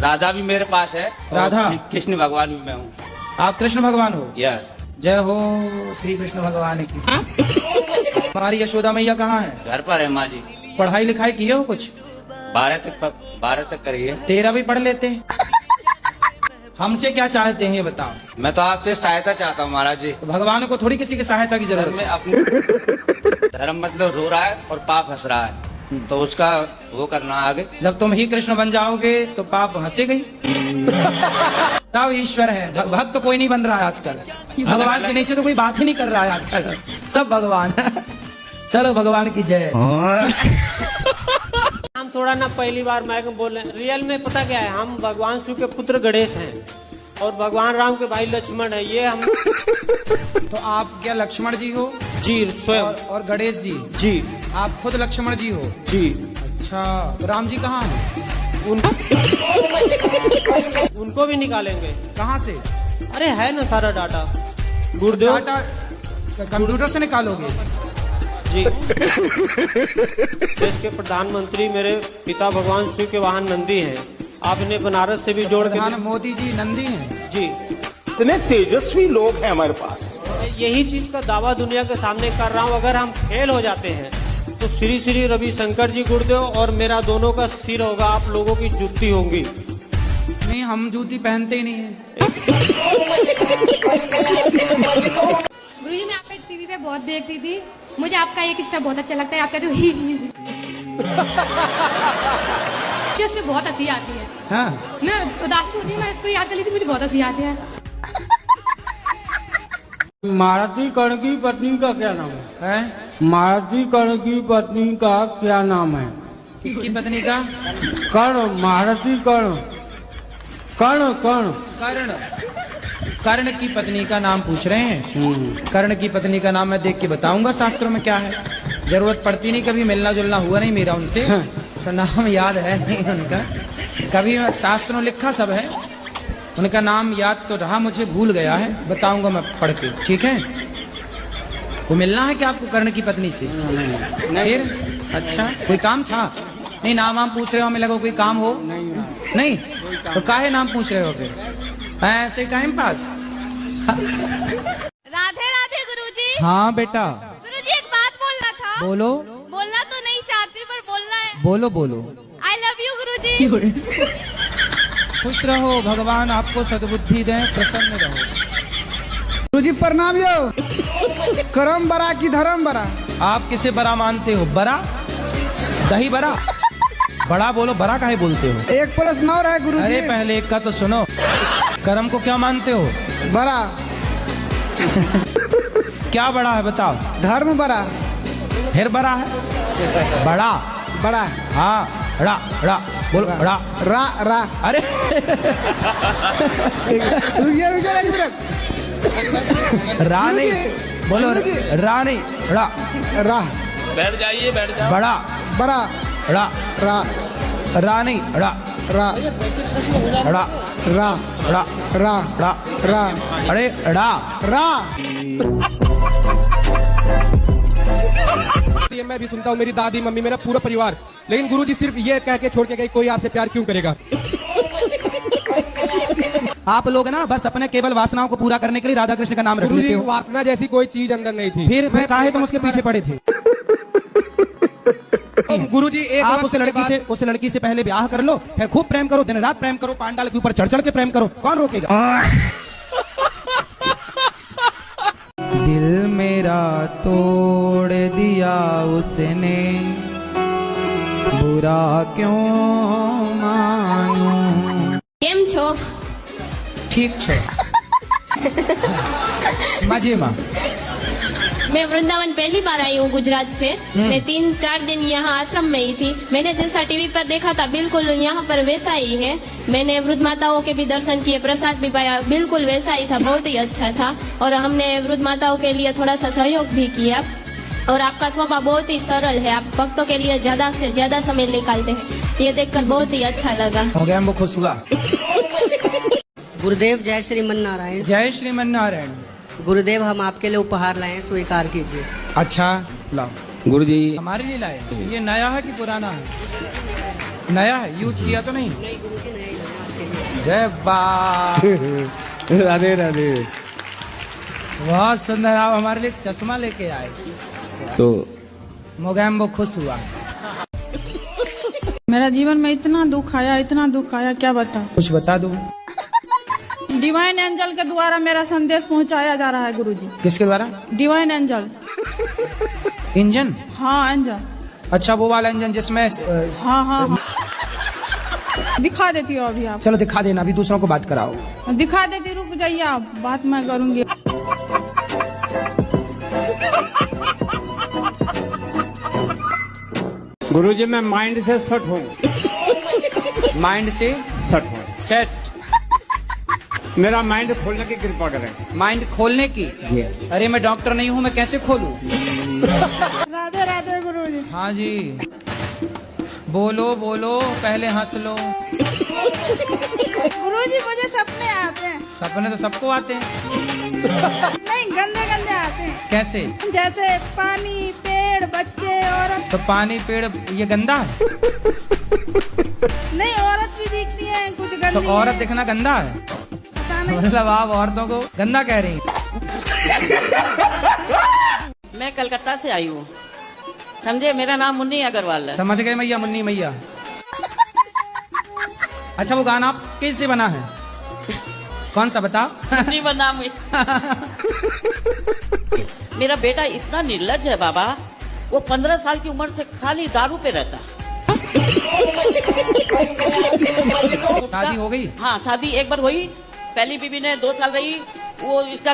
राधा भी मेरे पास है। राधा? कृष्ण भगवान भी मैं हूँ। आप कृष्ण भगवान हो? यस। जय हो श्री कृष्ण भगवान की। हमारी यशोदा मैया कहाँ है? घर पर है माँ जी। पढ़ाई लिखाई की हो कुछ? 12 तक करिए। तेरा भी पढ़ लेते। हमसे क्या चाहते हैं ये बताओ। मैं तो आपसे सहायता चाहता हूँ महाराज जी। तो भगवान को थोड़ी किसी की सहायता की सर जरूरत मैं है। अपने धर्म मतलब रो रहा है और पाप हंस रहा है, तो उसका वो करना आगे। जब तुम ही कृष्ण बन जाओगे तो पाप हंसेगा ही। सब ईश्वर है, भक्त तो कोई नहीं बन रहा है आजकल। भगवान से नीचे तो कोई बात ही नहीं कर रहा है आजकल, सब भगवान। चलो भगवान की जय। हम थोड़ा ना पहली बार माइक में बोल रहे हैं। रियल में पता क्या है, हम भगवान शिव के पुत्र गणेश हैं और भगवान राम के भाई लक्ष्मण है। ये हम तो आप क्या लक्ष्मण जी हो? जी स्वयं। और गणेश जी? जी। आप खुद लक्ष्मण जी हो? जी। अच्छा, तो राम जी कहाँ हैं? उनको भी निकालेंगे। कहाँ से? अरे है ना सारा डाटा गुरुदेव। डाटा कंप्यूटर से निकालोगे? जी। देश के प्रधानमंत्री मेरे पिता भगवान शिव के वाहन नंदी हैं। आप इन्हें बनारस से भी जोड़ के। प्रधान मोदी जी नंदी हैं? जी। इतने तेजस्वी लोग हैं हमारे पास। यही चीज का दावा दुनिया के सामने कर रहा हूँ। अगर हम फेल हो जाते हैं तो श्री श्री रविशंकर जी गुरुदेव और मेरा दोनों का सिर होगा, आप लोगों की जूती होंगी। नहीं, हम जूती पहनते ही नहीं है। गुरुजी मैं आपका टीवी पे बहुत देखती थी, मुझे आपका एक स्टेप बहुत अच्छा लगता है। आप कहते हो ही उससे बहुत हंसी आती है। हाँ। मैं उदास होती, मैं इसको याद कर ली थी, मुझे बहुत हंसी आती है। मारुति कर्ण की पत्नी का क्या नाम है? मारुति कर्ण की पत्नी का क्या नाम है? किसकी पत्नी का? कर्ण, मारुति कर्ण, कर्ण कर्ण कर्ण। कर्ण की पत्नी का नाम पूछ रहे हैं? कर्ण की पत्नी का नाम मैं देख के बताऊंगा शास्त्रों में क्या है। जरूरत पड़ती नहीं, कभी मिलना जुलना हुआ नहीं मेरा उनसे, तो नाम याद है नहीं उनका। कभी शास्त्रों में लिखा सब है, उनका नाम याद तो रहा, मुझे भूल गया है। बताऊंगा मैं पढ़ के, ठीक है? वो मिलना है क्या आपको कर्ण की पत्नी से? फिर अच्छा, कोई काम था? नहीं, नाम वाम पूछ रहे हो, हमें लगा कोई काम हो। नहीं तो काहे नाम पूछ रहे हो फिर? ऐसे टाइम पास। राधे राधे गुरुजी। हाँ बेटा। गुरुजी एक बात बोलना था। बोलो। बोलना तो नहीं चाहती पर बोलना है। बोलो बोलो। आई लव यू गुरुजी। खुश रहो, भगवान आपको सद्बुद्धि दें, प्रसन्न रहो। गुरुजी प्रणाम यो। करम बरा की धर्म बरा? आप किसे बड़ा मानते हो? बड़ा? दही बड़ा? बड़ा बोलो, बड़ा काहे बोलते हो? एक प्रश्न और है गुरुजी। अरे पहले एक का तो सुनो। कर्म को क्या मानते हो? बरा। क्या बड़ा है बताओ? धर्म बरा। फिर बड़ा है? बड़ा बड़ा। हाँ, रा रा बोलो, रा रा रा। अरे रुकिए रुकिए एक मिनट। रा नहीं बोलो, रा नहीं, रा रा। बैठ जाइए, बैठ जाओ। बड़ा बड़ा। रा रा रा नहीं, रा रा रा रा रा रा रा रा। अरे रा रा। मैं भी सुनता हूँ, मेरी दादी मम्मी मेरा पूरा परिवार, लेकिन गुरुजी सिर्फ ये कह के छोड़ के गई, कोई आपसे प्यार क्यों करेगा? आप लोग ना बस अपने केवल वासनाओं को पूरा करने के लिए राधा कृष्ण का नाम रख लेते गुरुजी हो। वासना जैसी कोई चीज अंदर नहीं थी। फिर काहे तुम उसके पीछे पड़े थे? गुरुजी एक आप उस लड़की से पहले ब्याह कर लो, फिर खूब प्रेम करो, दिन रात प्रेम करो, पांडाल के ऊपर चढ़ चढ़ के प्रेम करो, कौन रोकेगा? दिल मेरा तोड़ दिया उसने, बुरा क्यों मानूं? केम छो? ठीक छो। मजे में। मैं वृंदावन पहली बार आई हूँ गुजरात से। मैं 3-4 दिन यहाँ आश्रम में ही थी। मैंने जैसा टीवी पर देखा था बिल्कुल यहाँ पर वैसा ही है। मैंने वृद्ध माताओं के भी दर्शन किए, प्रसाद भी पाया, बिल्कुल वैसा ही था, बहुत ही अच्छा था। और हमने वृद्ध माताओं के लिए थोड़ा सा सहयोग भी किया। और आपका स्वभाव बहुत ही सरल है, आप भक्तों के लिए ज्यादा से ज्यादा समय निकालते हैं, ये देखकर बहुत ही अच्छा लगा। हो गया, हमको खुश हुआ। गुरुदेव जय श्रीमन नारायण। जय श्रीमन नारायण। गुरुदेव हम आपके लिए उपहार लाए हैं, स्वीकार कीजिए। अच्छा लाओ। गुरुजी हमारे लिए लाए? ये नया है कि पुराना है? नया है, यूज किया तो नहीं? जय बा। राधे राधे। बहुत सुंदर, आप हमारे लिए चश्मा लेके आए तो मोगैम्बो खुश हुआ। मेरा जीवन में इतना दुख आया क्या बता। कुछ बता दो। डिवाइन एंजल के द्वारा मेरा संदेश पहुंचाया जा रहा है गुरुजी। किसके द्वारा? Divine angel. इंजन? हाँ एंजल। अच्छा वो वाला इंजन जिसमें हाँ दिखा देती हो अभी आप। चलो दिखा देना, अभी दूसरों को बात कराओ। दिखा देती, रुक जाइए आप, बात मैं करूंगी। गुरुजी मैं माइंड से सेट हूँ। माइंड से सेट हूँ। सेट? मेरा माइंड खोलने की कृपा करें। माइंड खोलने की? अरे मैं डॉक्टर नहीं हूँ, मैं कैसे खोलूं? राधे राधे गुरुजी। हाँ जी, बोलो बोलो, पहले हंस लो। गुरुजी मुझे सपने आते हैं। सपने तो सबको आते हैं। नहीं, गंदे गंदे आते हैं। कैसे? जैसे पानी, पेड़, बच्चे, औरत। तो पानी पेड़ ये गंदा है? नहीं, औरत भी दिखती है कुछ गंदी। तो औरत दिखना गंदा है? पता नहीं। मतलब आप औरतों को गंदा कह रही हैं? मैं कलकत्ता से आई हूँ, समझे। मेरा नाम मुन्नी अग्रवाल है। समझ गए मैया, मुन्नी मैया। अच्छा वो गाना आप कैसे बना है? कौन सा बता? मुन्नी बना हुई। मेरा बेटा इतना निर्लज्ज है बाबा, वो 15 साल की उम्र से खाली दारू पे रहता। शादी हो गई? हाँ शादी एक बार हुई, पहली बीवी ने 2 साल रही, वो इसका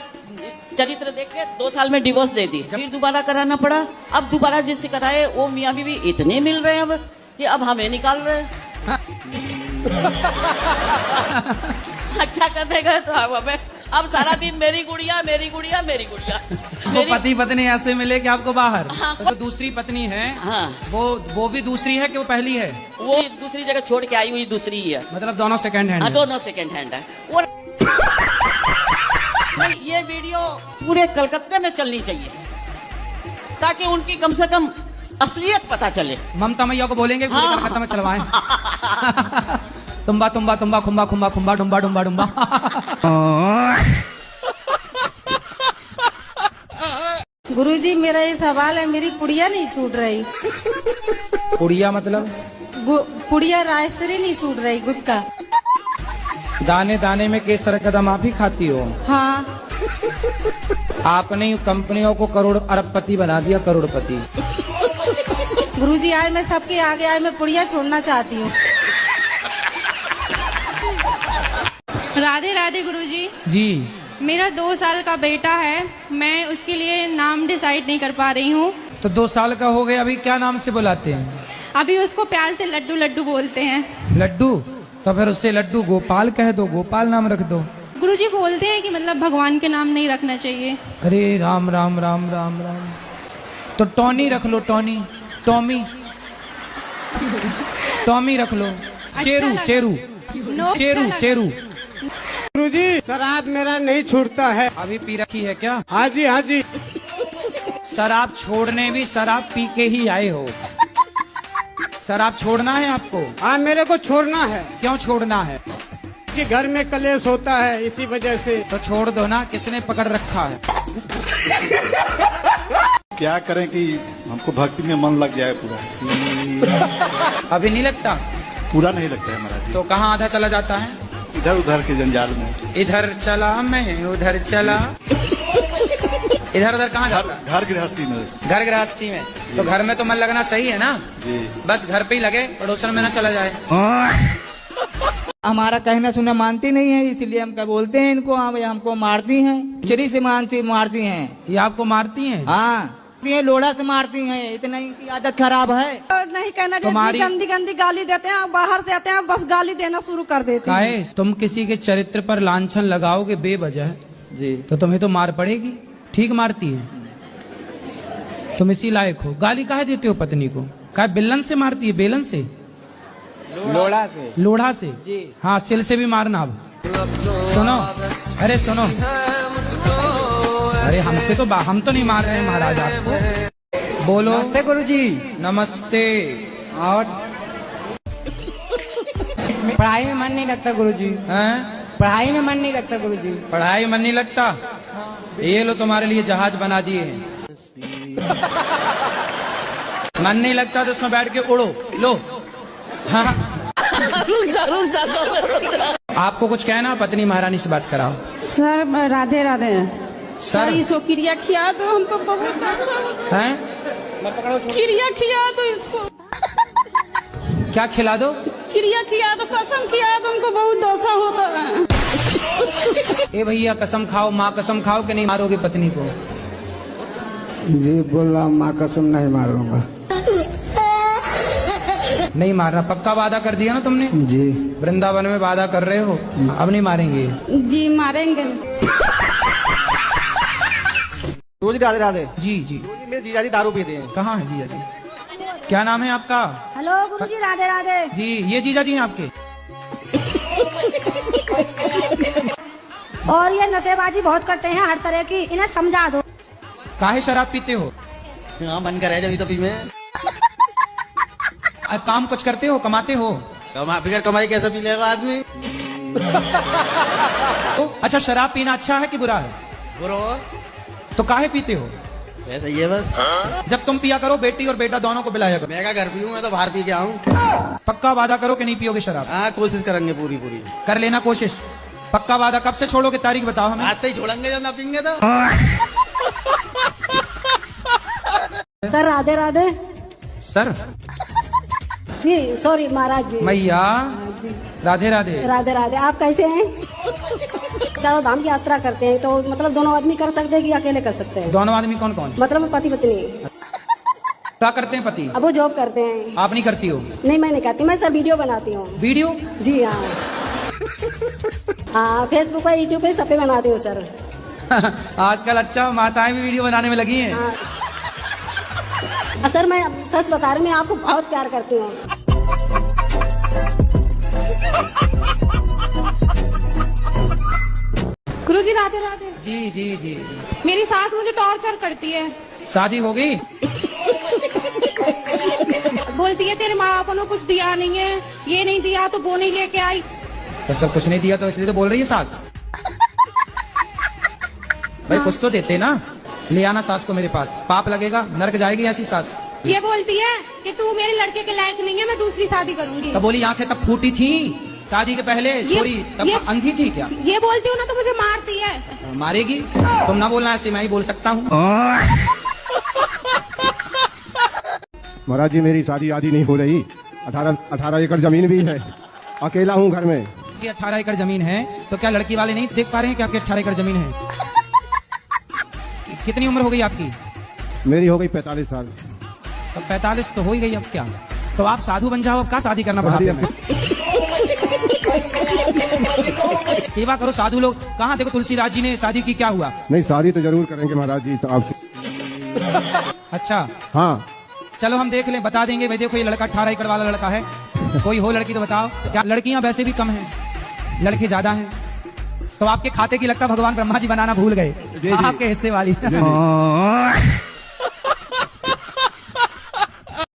चरित्र देख के 2 साल में डिवोर्स दे दी। फिर दोबारा कराना पड़ा। अब दोबारा जिससे कराए वो मियाँ बीवी इतने मिल रहे हैं अब कि अब हमें निकाल रहे हैं। अच्छा करने गए तो अब सारा दिन मेरी गुड़िया मेरी गुड़िया मेरी गुड़िया। वो पति पत्नी ऐसे मिले कि आपको बाहर। हाँ, तो दूसरी पत्नी है। हाँ वो भी दूसरी है कि वो पहली है? वो दूसरी जगह छोड़ के आई हुई दूसरी ही है। मतलब दोनों सेकंड हैंड? हाँ दोनों सेकंड हैंड है। और ये वीडियो पूरे कलकत्ते में चलनी चाहिए ताकि उनकी कम से कम असलियत पता चले। ममता मैया को बोलेंगे पूरे हाँ। कलकत्ता में चलवाएं। तुम्बा तुम्बा तुम्बा खुम्बा खुम्बा खुम्बा डुम्बा डुम्बा डुम्बा। गुरुजी मेरा ये सवाल है, मेरी पुड़िया नहीं छूट रही। पुड़िया मतलब? पुड़िया रायसरी नहीं छूट रही, गुटका। दाने दाने में केसर कदम आप ही खाती हो? हाँ। आपने कंपनियों को करोड़ अरबपति बना दिया, करोड़पति। गुरुजी आज मैं सबके आगे आज मैं पुड़िया छोड़ना चाहती हूँ। राधे राधे गुरुजी। जी। मेरा 2 साल का बेटा है, मैं उसके लिए नाम डिसाइड नहीं कर पा रही हूँ। तो 2 साल का हो गया, अभी क्या नाम से बुलाते हैं? अभी उसको प्यार से लड्डू लड्डू बोलते हैं। लड्डू? तो फिर उससे लड्डू गोपाल कह दो, गोपाल नाम रख दो। गुरुजी बोलते हैं कि मतलब भगवान के नाम नहीं रखना चाहिए। अरे राम राम राम राम राम। तो टॉनी रख लो, टॉनी, टॉमी, टॉमी रख लो। शेरू शेरू शेरू शेरू। गुरुजी शराब मेरा नहीं छूटता है। अभी पी रखी है क्या? हाँ जी हाँ जी। शराब छोड़ने भी शराब पी के ही आए हो। शराब छोड़ना है आपको? हाँ मेरे को छोड़ना है। क्यों छोड़ना है? कि घर में कलेश होता है इसी वजह से। तो छोड़ दो ना, किसने पकड़ रखा है? क्या करें कि हमको भक्ति में मन लग जाए पूरा। अभी नहीं लगता? पूरा नहीं लगता है महाराज। तो कहाँ आधा चला जाता है? इधर उधर के जंजाल में। इधर चला मैं उधर चला। इधर उधर कहाँ जाता है? घर गृहस्थी में। घर गृहस्थी में। तो घर में तो मन लगना सही है ना जी। बस घर पे ही लगे, पड़ोसन में ना चला जाए। हमारा कहना सुना मानती नहीं है, इसलिए हम क्या बोलते हैं इनको, हमको मारती हैं, चरी से मारती हैं। ये आपको मारती हैं? हाँ लोड़ा से मारती हैं, इतना इनकी आदत खराब है। नहीं कहना, तुम्हारी गंदी गंदी गाली देते हैं, बाहर से आते हैं बस गाली देना शुरू कर देते हैं। तुम किसी के चरित्र पर लांछन लगाओगे बेवजह जी तो तुम्हें तो मार पड़ेगी। ठीक मारती है, तुम इसी लायक हो। गाली काहे देते हो पत्नी को? काहे बिल्लन से मारती है? बेलन से? लोड़ा से। लोढ़ा से? जी। हाँ सिल से भी मारना। अब सुनो, अरे सुनो, अरे हमसे तो हम तो नहीं मार रहे हैं महाराज आपको। बोलो। नमस्ते गुरुजी। नमस्ते। और पढ़ाई में मन नहीं लगता गुरुजी। हैं? पढ़ाई में मन नहीं लगता गुरुजी। पढ़ाई मन नहीं लगता? ये लो तुम्हारे लिए जहाज बना दिए हैं। मन नहीं लगता तो उसमें बैठ के उड़ो। लो। हाँ। आपको कुछ कहना? पत्नी महारानी से बात कराओ। सर राधे राधे। सर इसको क्रिया खिया तो हमको बहुत अच्छा हैं? क्रिया खिया तो इसको क्या खिला दो? क्रिया खिया तो कसम खिया तो हमको बहुत दोषा होता है। ए भैया कसम खाओ, माँ कसम खाओ कि नहीं मारोगे पत्नी को? जी बोला माँ कसम नहीं मारूंगा। नहीं मारना, पक्का वादा कर दिया ना तुमने? जी। वृंदावन में वादा कर रहे हो, अब नहीं मारेंगे? जी मारेंगे। रोज राधे राधे। जी जी। मेरे जीजा जी दारू पीते हैं। कहाँ है जीजा जी? क्या नाम है आपका? हेलो गुरुजी राधे राधे। जी ये जीजा जी हैं आपके? और ये नशेबाजी बहुत करते हैं हर तरह की, इन्हें समझा दो। काहे शराब पीते हो? हाँ मन करे जब तो पी में काम कुछ करते हो, कमाते हो? बिगर कमाई कैसे पी लेगा आदमी? अच्छा शराब पीना अच्छा है कि बुरा है? बुरा। तो काहे पीते हो? ऐसा ये बस। जब तुम पिया करो बेटी और बेटा दोनों को पिलाया करो। मैं क्या घर पी हूँ, मैं तो बाहर पी के आऊँ। पक्का वादा करो कि नहीं पियोगे शराब? हाँ कोशिश करेंगे पूरी पूरी। कर लेना कोशिश। पक्का वादा। कब से छोड़ोगे, तारीख बताओ हमें। आज से ही छोड़ेंगे जब ना पीएंगे तो। सर राधे राधे। सर जी सॉरी महाराज जी। मैया राधे राधे। राधे राधे। आप कैसे हैं? चारों धाम की यात्रा करते हैं तो मतलब दोनों आदमी कर सकते हैं कि अकेले कर सकते हैं? दोनों आदमी कौन कौन? मतलब पति पत्नी। क्या करते हैं पति? अब वो जॉब करते हैं। आप नहीं करती हो? नहीं मैं नहीं करती, मैं सर वीडियो बनाती हूँ। वीडियो? जी हाँ। हाँ फेसबुक पे यूट्यूब पे सब पे बनाती हूँ सर। आजकल अच्छा माताएं भी वीडियो बनाने में लगी हैं। हाँ। सर मैं सच बता रही हूँ, मैं आपको बहुत प्यार करती हूँ। गुरुजी राधे राधे। जी जी जी। मेरी सास मुझे टॉर्चर करती है। शादी हो गई? बोलती है तेरे माँ बापों ने कुछ दिया नहीं है, ये नहीं दिया तो वो नहीं लेके आई। तो सब कुछ नहीं दिया तो इसलिए तो बोल रही है सास। भाई कुछ तो देते ना। ले आना सास को मेरे पास, पाप लगेगा, नरक जाएगी ऐसी सास। ये बोलती है कि तू मेरे लड़के के लायक नहीं है, मैं दूसरी शादी करूंगी। तब बोली आंखें तब फूटी थी शादी के पहले? छोरी तब अंधी थी क्या? ये बोलती हूँ ना तो मुझे मारती है। मारेगी? तुम ना बोलना ऐसे, मैं ही बोल सकता हूँ। महाराज जी मेरी शादी आदि नहीं हो रही। 18 एकड़ जमीन भी है, अकेला हूँ घर में। 18 एकड़ जमीन है तो क्या लड़की वाले नहीं देख पा रहे हैं कि आपकी 18 एकड़ जमीन है? कितनी उम्र हो गई आपकी? मेरी हो गई 45 साल। तो 45 तो हो ही गई, अब क्या? तो आप साधु बन जाओ, अब क्या शादी करना पड़ता है? सेवा करो साधु लोग। कहाँ देखो तुलसीदास जी ने शादी की, क्या हुआ? नहीं शादी तो जरूर करेंगे महाराज जी तो आपसे। अच्छा हाँ चलो हम देख लें, बता देंगे। भाई देखो ये लड़का 18 एकड़ वाला लड़का है, कोई हो लड़की तो बताओ। क्या लड़कियां वैसे भी कम हैं, लड़के ज्यादा हैं? तो आपके खाते की लगता भगवान ब्रह्मा जी बनाना भूल गए आपके हिस्से वाली।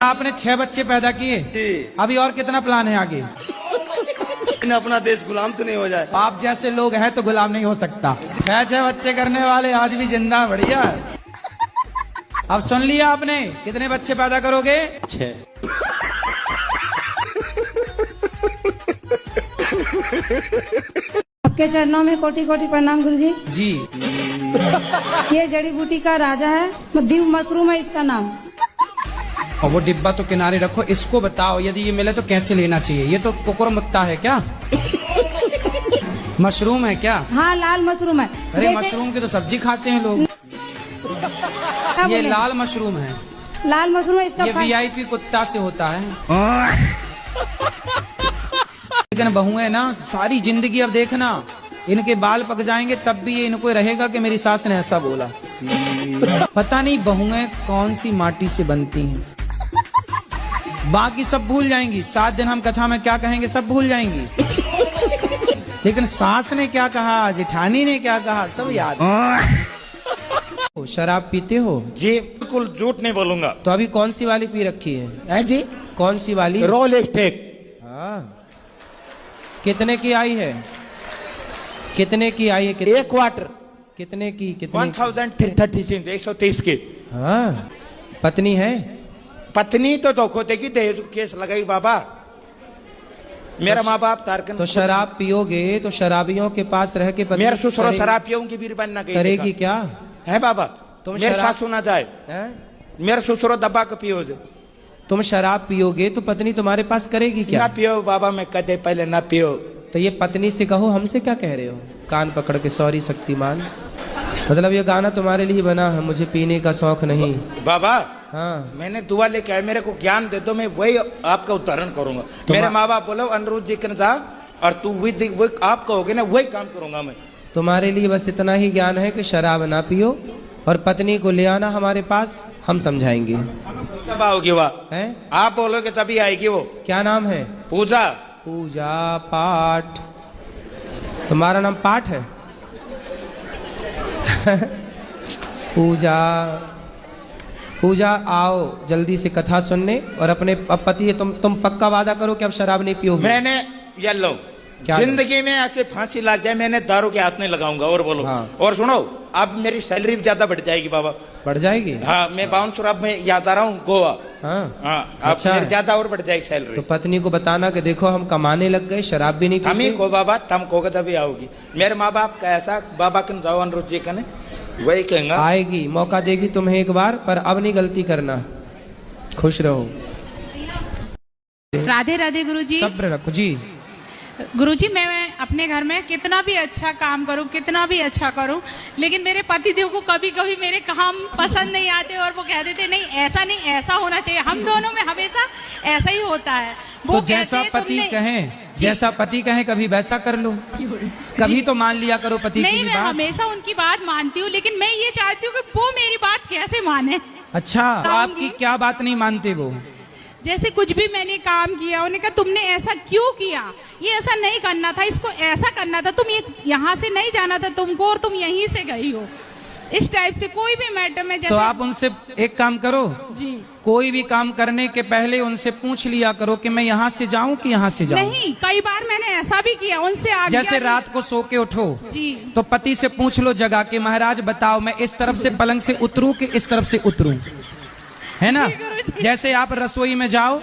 आपने 6 बच्चे पैदा किए, अभी और कितना प्लान है आगे? अपना देश गुलाम तो नहीं हो जाए। आप जैसे लोग हैं तो गुलाम नहीं हो सकता। 6 बच्चे करने वाले आज भी जिंदा, बढ़िया। अब सुन लिया आपने, कितने बच्चे पैदा करोगे? 6। आपके चरणों में कोटि कोटि प्रणाम गुरुजी। जी। ये जड़ी बूटी का राजा है, दिव मशरूम है इसका नाम। और वो डिब्बा तो किनारे रखो, इसको बताओ यदि ये मिले तो कैसे लेना चाहिए? ये तो कुकुरमुत्ता है क्या? मशरूम है क्या? हाँ लाल मशरूम है। अरे मशरूम की तो सब्जी खाते हैं लोग। ये लाल मशरूम है। लाल मशरूम है इसका। ये VIP कुत्ता से होता है। लेकिन बहुएं ना सारी जिंदगी, अब देखना इनके बाल पक जाएंगे तब भी ये इनको रहेगा कि मेरी सास ने ऐसा बोला। पता नहीं बहुएं कौन सी माटी से बनती हैं। बाकी सब भूल जाएंगी। 7 दिन हम कथा में क्या कहेंगे सब भूल जाएंगी, लेकिन सास ने क्या कहा, जेठानी ने क्या कहा, सब याद। शराब पीते हो? जी बिल्कुल झूठ नहीं बोलूंगा। तो अभी कौन सी वाली पी रखी है? जी कौन सी वाली? Raw lipstick. कितने की आई है? कितने की आई है? एक क्वार्टर कितने की? कितने 1036 130 की। हाँ, पत्नी है? पत्नी तो धोखो देगी, दहेज केस लगाई बाबा। मेरा माँ बाप तारकन। तो शराब पियोगे तो शराबियों के पास रह के मेरे ससुर शराब पियों की बीर बनना करेगी क्या? है बाबा? तुम मेरे शराब- सासू ना जाए, मेरे ससुर दबा के पियो जे। तुम शराब पियोगे तो पत्नी तुम्हारे पास करेगी क्या? ना पियो बाबा, मैं कदे पहले ना पियो। तो ये पत्नी से कहो, हमसे क्या कह रहे हो? कान पकड़ के सॉरी शक्तिमान। मतलब ये गाना तुम्हारे लिए बना है, मुझे पीने का शौक नहीं। बाबा हाँ, मैंने दुआ लेके आया, मेरे को ज्ञान दे दो, मैं वही आपका उदाहरण करूंगा। मेरे माँ बाप बोलो अनिरुद्ध जी के जा, और तू वही आप कहोगे ना, वही काम करूंगा मैं। तुम्हारे लिए बस इतना ही ज्ञान है कि शराब ना पियो और पत्नी को ले आना हमारे पास, हम समझाएंगे। कब आओगी वह? आप बोलोगे तभी आएगी वो। क्या नाम है? पूजा। पूजा पाठ। तुम्हारा नाम पाठ है? पूजा। पूजा आओ जल्दी से कथा सुनने, और अपने पति है तुम पक्का वादा करो कि अब शराब नहीं पियोगे। मैंने ये लो, जिंदगी में ऐसे फांसी लग जाए मैंने दारू के हाथ नहीं लगाऊंगा। और बोलो। हाँ। और सुनो, अब मेरी सैलरी भी ज्यादा बढ़ जाएगी बाबा। बढ़ जाएगी? हाँ, मैं बाउंसर अब मैं याद आ रहा हूँ गोवा। हाँ, अब मेरी ज्यादा और बढ़ जाएगी सैलरी। तो पत्नी को बताना कि देखो हम कमाने लग गए, शराब भी नहीं पीते। हम ही को बाबा, तम को तभी आओगी। मेरे माँ बाप का ऐसा बाबा कन जाओ अनिरुद्ध जी कने, वही कहेंगे। आएगी, मौका देगी तुम्हें एक बार, पर अब नहीं गलती करना। खुश रहो। राधे राधे गुरुजी। सब्र रखो जी। गुरुजी, मैं अपने घर में कितना भी अच्छा काम करूं, कितना भी अच्छा करूं, लेकिन मेरे पतिदेव को कभी कभी मेरे काम पसंद नहीं आते और वो कह देते नहीं ऐसा नहीं, ऐसा होना चाहिए। हम दोनों में हमेशा ऐसा ही होता है। वो तो जैसा पति कहें, जैसा पति कहें कभी वैसा कर लो, कभी तो मान लिया करो पति की नहीं, मैं बात। हमेशा उनकी बात मानती हूँ, लेकिन मैं ये चाहती हूँ कि वो मेरी बात कैसे माने। अच्छा, तो आपकी क्या बात नहीं मानते वो? जैसे कुछ भी मैंने काम किया, उन्होंने कहा तुमने ऐसा क्यों किया, ये ऐसा नहीं करना था, इसको ऐसा करना था, तुम ये यहाँ से नहीं जाना था तुमको, और तुम यहीं से गई हो। इस टाइप से कोई भी मैटर में तो आप उनसे एक काम करो जी, कोई भी काम करने के पहले उनसे पूछ लिया करो कि मैं यहाँ से जाऊँ कि यहाँ से जाऊँ। नहीं, कई बार मैंने ऐसा भी किया उनसे। जैसे रात को सो के उठो जी, तो पति से पूछ लो जगा के, महाराज बताओ मैं इस तरफ से पलंग से उतरूं कि इस तरफ से उतरूं, है ना? जैसे आप रसोई में जाओ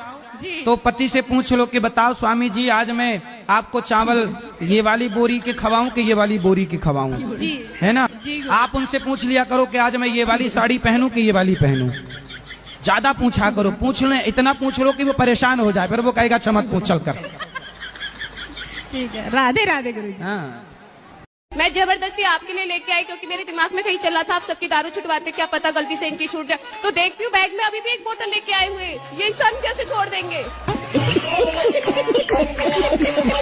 तो पति से पूछ लो कि बताओ स्वामी जी आज मैं आपको चावल ये वाली बोरी के खवाऊं कि ये वाली बोरी के खवाऊं, है ना? आप उनसे पूछ लिया करो कि आज मैं ये वाली साड़ी पहनूं कि ये वाली पहनूं। ज्यादा पूछा करो, पूछ ले, इतना पूछ लो कि वो परेशान हो जाए, फिर वो कहेगा अच्छा मत पूछ, चल कर। ठीक है, राधे राधे गुरुजी। हाँ, मैं जबरदस्ती आपके लिए लेके आई क्योंकि मेरे दिमाग में कहीं चला था आप सबकी दारू छुटवाते, क्या पता गलती से इनकी छूट जाए। तो देखती हूँ बैग में अभी भी एक बोतल लेके आए हुए, ये सन कैसे छोड़ देंगे?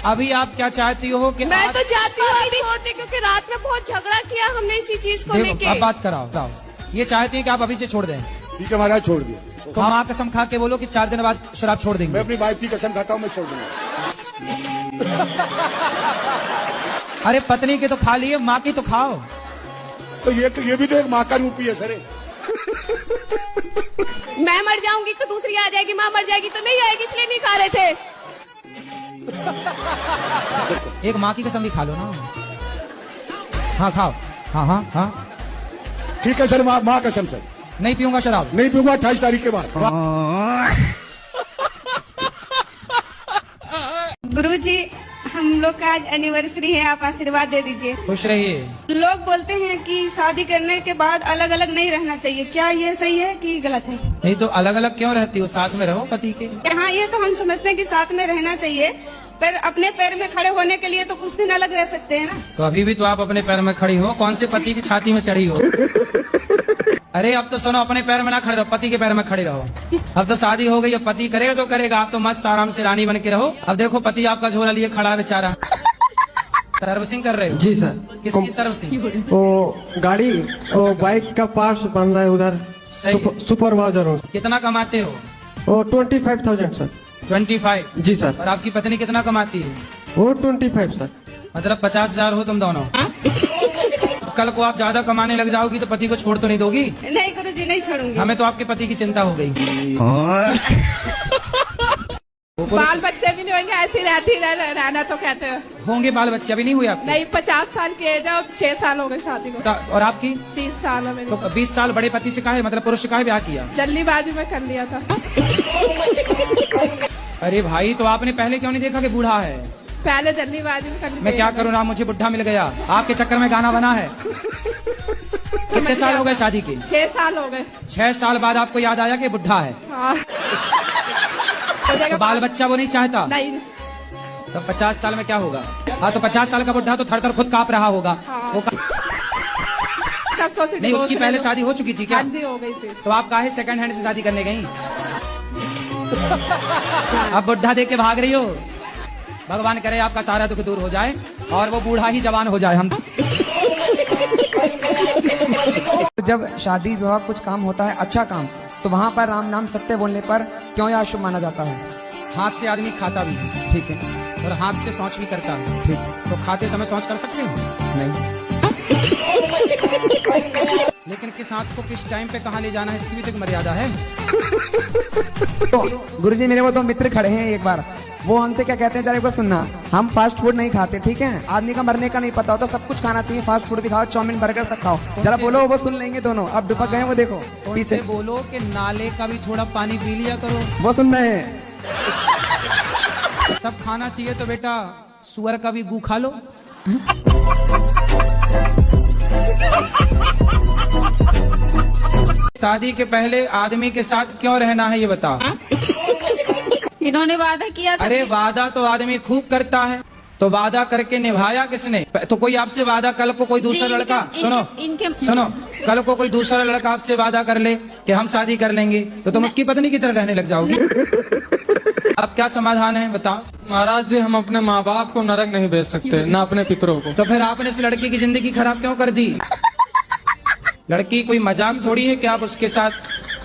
अभी आप क्या चाहती हो कि मैं तो चाहती हूँ अभी छोड़ दे, क्योंकि रात में बहुत झगड़ा किया हमने इसी चीज को लेके। अब बात कराओ, ये चाहती है कि आप अभी से छोड़ दें। ठीक है महाराज, छोड़ दिया। तो माँ कसम खा के बोलो कि 4 दिन बाद शराब छोड़ देंगे। मैं अपनी वाइफ की कसम खाता हूँ, मैं छोड़ दूंगा। अरे पत्नी के तो खा लिए, माँ की तो खाओ। तो ये भी तो एक माँ का रूप ही है सर। मैं मर जाऊंगी तो दूसरी आ जाएगी, माँ मर जाएगी तो नहीं आएगी, इसलिए नहीं खा रहे थे। एक माँ की कसम भी खा लो ना। हाँ खाओ, हाँ हाँ हाँ ठीक है सर, माँ कसम सर। नहीं पीऊंगा शराब, नहीं पीऊंगा 28 तारीख के बाद। गुरुजी, हम लोग का आज एनिवर्सरी है, आप आशीर्वाद दे दीजिए। खुश रहिए। लोग बोलते हैं कि शादी करने के बाद अलग अलग नहीं रहना चाहिए, क्या ये सही है कि गलत है? नहीं तो अलग अलग क्यों रहती हो, साथ में रहो पति के। हाँ, ये तो हम समझते हैं कि साथ में रहना चाहिए, पर अपने पैर में खड़े होने के लिए तो कुछ दिन अलग रह सकते हैं ना। तो अभी भी तो आप अपने पैर में खड़ी हो, कौन से पति की छाती में चढ़ी हो? अरे अब तो सुनो, अपने पैर में ना खड़े रहो, पति के पैर में खड़े रहो। अब तो शादी हो गई, अब पति करेगा तो करेगा, आप तो मस्त आराम से रानी बन के रहो। अब देखो पति आपका झोला लिए खड़ा है बेचारा। सर्विसिंग कर रहे हो? जी सर। किसकी सर्विसिंग? वो गाड़ी, वो बाइक का पार्ट्स बन रहा है उधर, सुपरवाइजर हो। कितना कमाते हो? वो 25,000 सर। 25? जी सर। और आपकी पत्नी कितना कमाती है? वो 25 सर। मतलब 50,000 हो तुम दोनों। कल को आप ज्यादा कमाने लग जाओगी तो पति को छोड़ तो नहीं दोगी? नहीं गुरुजी, नहीं छोड़ूंगी। हमें तो आपके पति की चिंता हो गई। बाल बच्चे भी नहीं होंगे, ऐसी रहती रहना तो कहते हैं। होंगे बाल बच्चे, अभी नहीं हुए आपके? नहीं, 50 साल की एज है, 6 साल हो गए शादी को। और आपकी? 30 साल है मेरी। तो 20 साल बड़े पति से काहे, मतलब पुरुष से काहे ब्याह किया? जल्दीबाजी में कर लिया था। अरे भाई, तो आपने पहले क्यों नहीं देखा कि बूढ़ा है? पहले जल्दीबाजी में कर लिया। मैं क्या करूँ ना, मुझे बुढ़ा मिल गया, आपके चक्कर में गाना बना है। कितने साल हो गए शादी के? 6 साल हो गए। 6 साल बाद आपको याद आया कि बुढ़ा है? हाँ। तो बाल बच्चा वो नहीं चाहता? नहीं। तो 50 साल में क्या होगा? हाँ, तो 50 साल का बुढ़ा तो थर खुद कांप रहा होगा। हाँ। वो नहीं, उसकी पहले शादी हो चुकी थी क्या? हाँ जी, हो गई थी। तो आप काहे सेकंड हैंड से शादी करने गई? अब बुढ़ा देख के भाग रही हो? भगवान करे आपका सारा दुख दूर हो जाए और वो बूढ़ा ही जवान हो जाए। हम जब शादी विवाह कुछ काम होता है, अच्छा काम, तो वहाँ पर राम नाम सत्य बोलने पर क्यों यह शुभ माना जाता है? हाथ से आदमी खाता भी है, ठीक है, और हाथ से शौच भी करता है, ठीक। तो खाते समय शौच कर सकते हो? नहीं। लेकिन किस हाथ को किस टाइम पे कहाँ ले जाना है, इसकी भी तो एक मर्यादा है। तो गुरुजी, मेरे वो 2 मित्र खड़े हैं, एक बार वो हमसे क्या कहते हैं, जरा एक बार सुनना। हम फास्ट फूड नहीं खाते, ठीक है? आदमी का मरने का नहीं पता होता, सब कुछ खाना चाहिए, फास्ट फूड भी खाओ, चाउमीन बर्गर सब खाओ। जरा बोलो, वो सुन लेंगे दोनों। अब दुपक गए, वो देखो पीछे। बोलो कि नाले का भी थोड़ा पानी पी लिया करो। वो सुन रहे हैं। सब खाना चाहिए तो बेटा सुअर का भी गू खा लो। शादी के पहले आदमी के साथ क्यों रहना है, ये बताओ। इन्होंने वादा किया था। अरे वादा तो आदमी खूब करता है, तो वादा करके निभाया किसने? तो कोई आपसे वादा, कल को कोई दूसरा लड़का, सुनो, कल को कोई दूसरा लड़का आपसे वादा कर ले कि हम शादी कर लेंगे, तो तुम उसकी पत्नी की तरह रहने लग जाओगी। अब क्या समाधान है, बताओ। महाराज जी, हम अपने माँ बाप को नरक नहीं भेज सकते, ना अपने पितरों को। तो फिर आपने इस लड़की की जिंदगी खराब क्यों कर दी? लड़की कोई मजाक थोड़ी है कि आप उसके साथ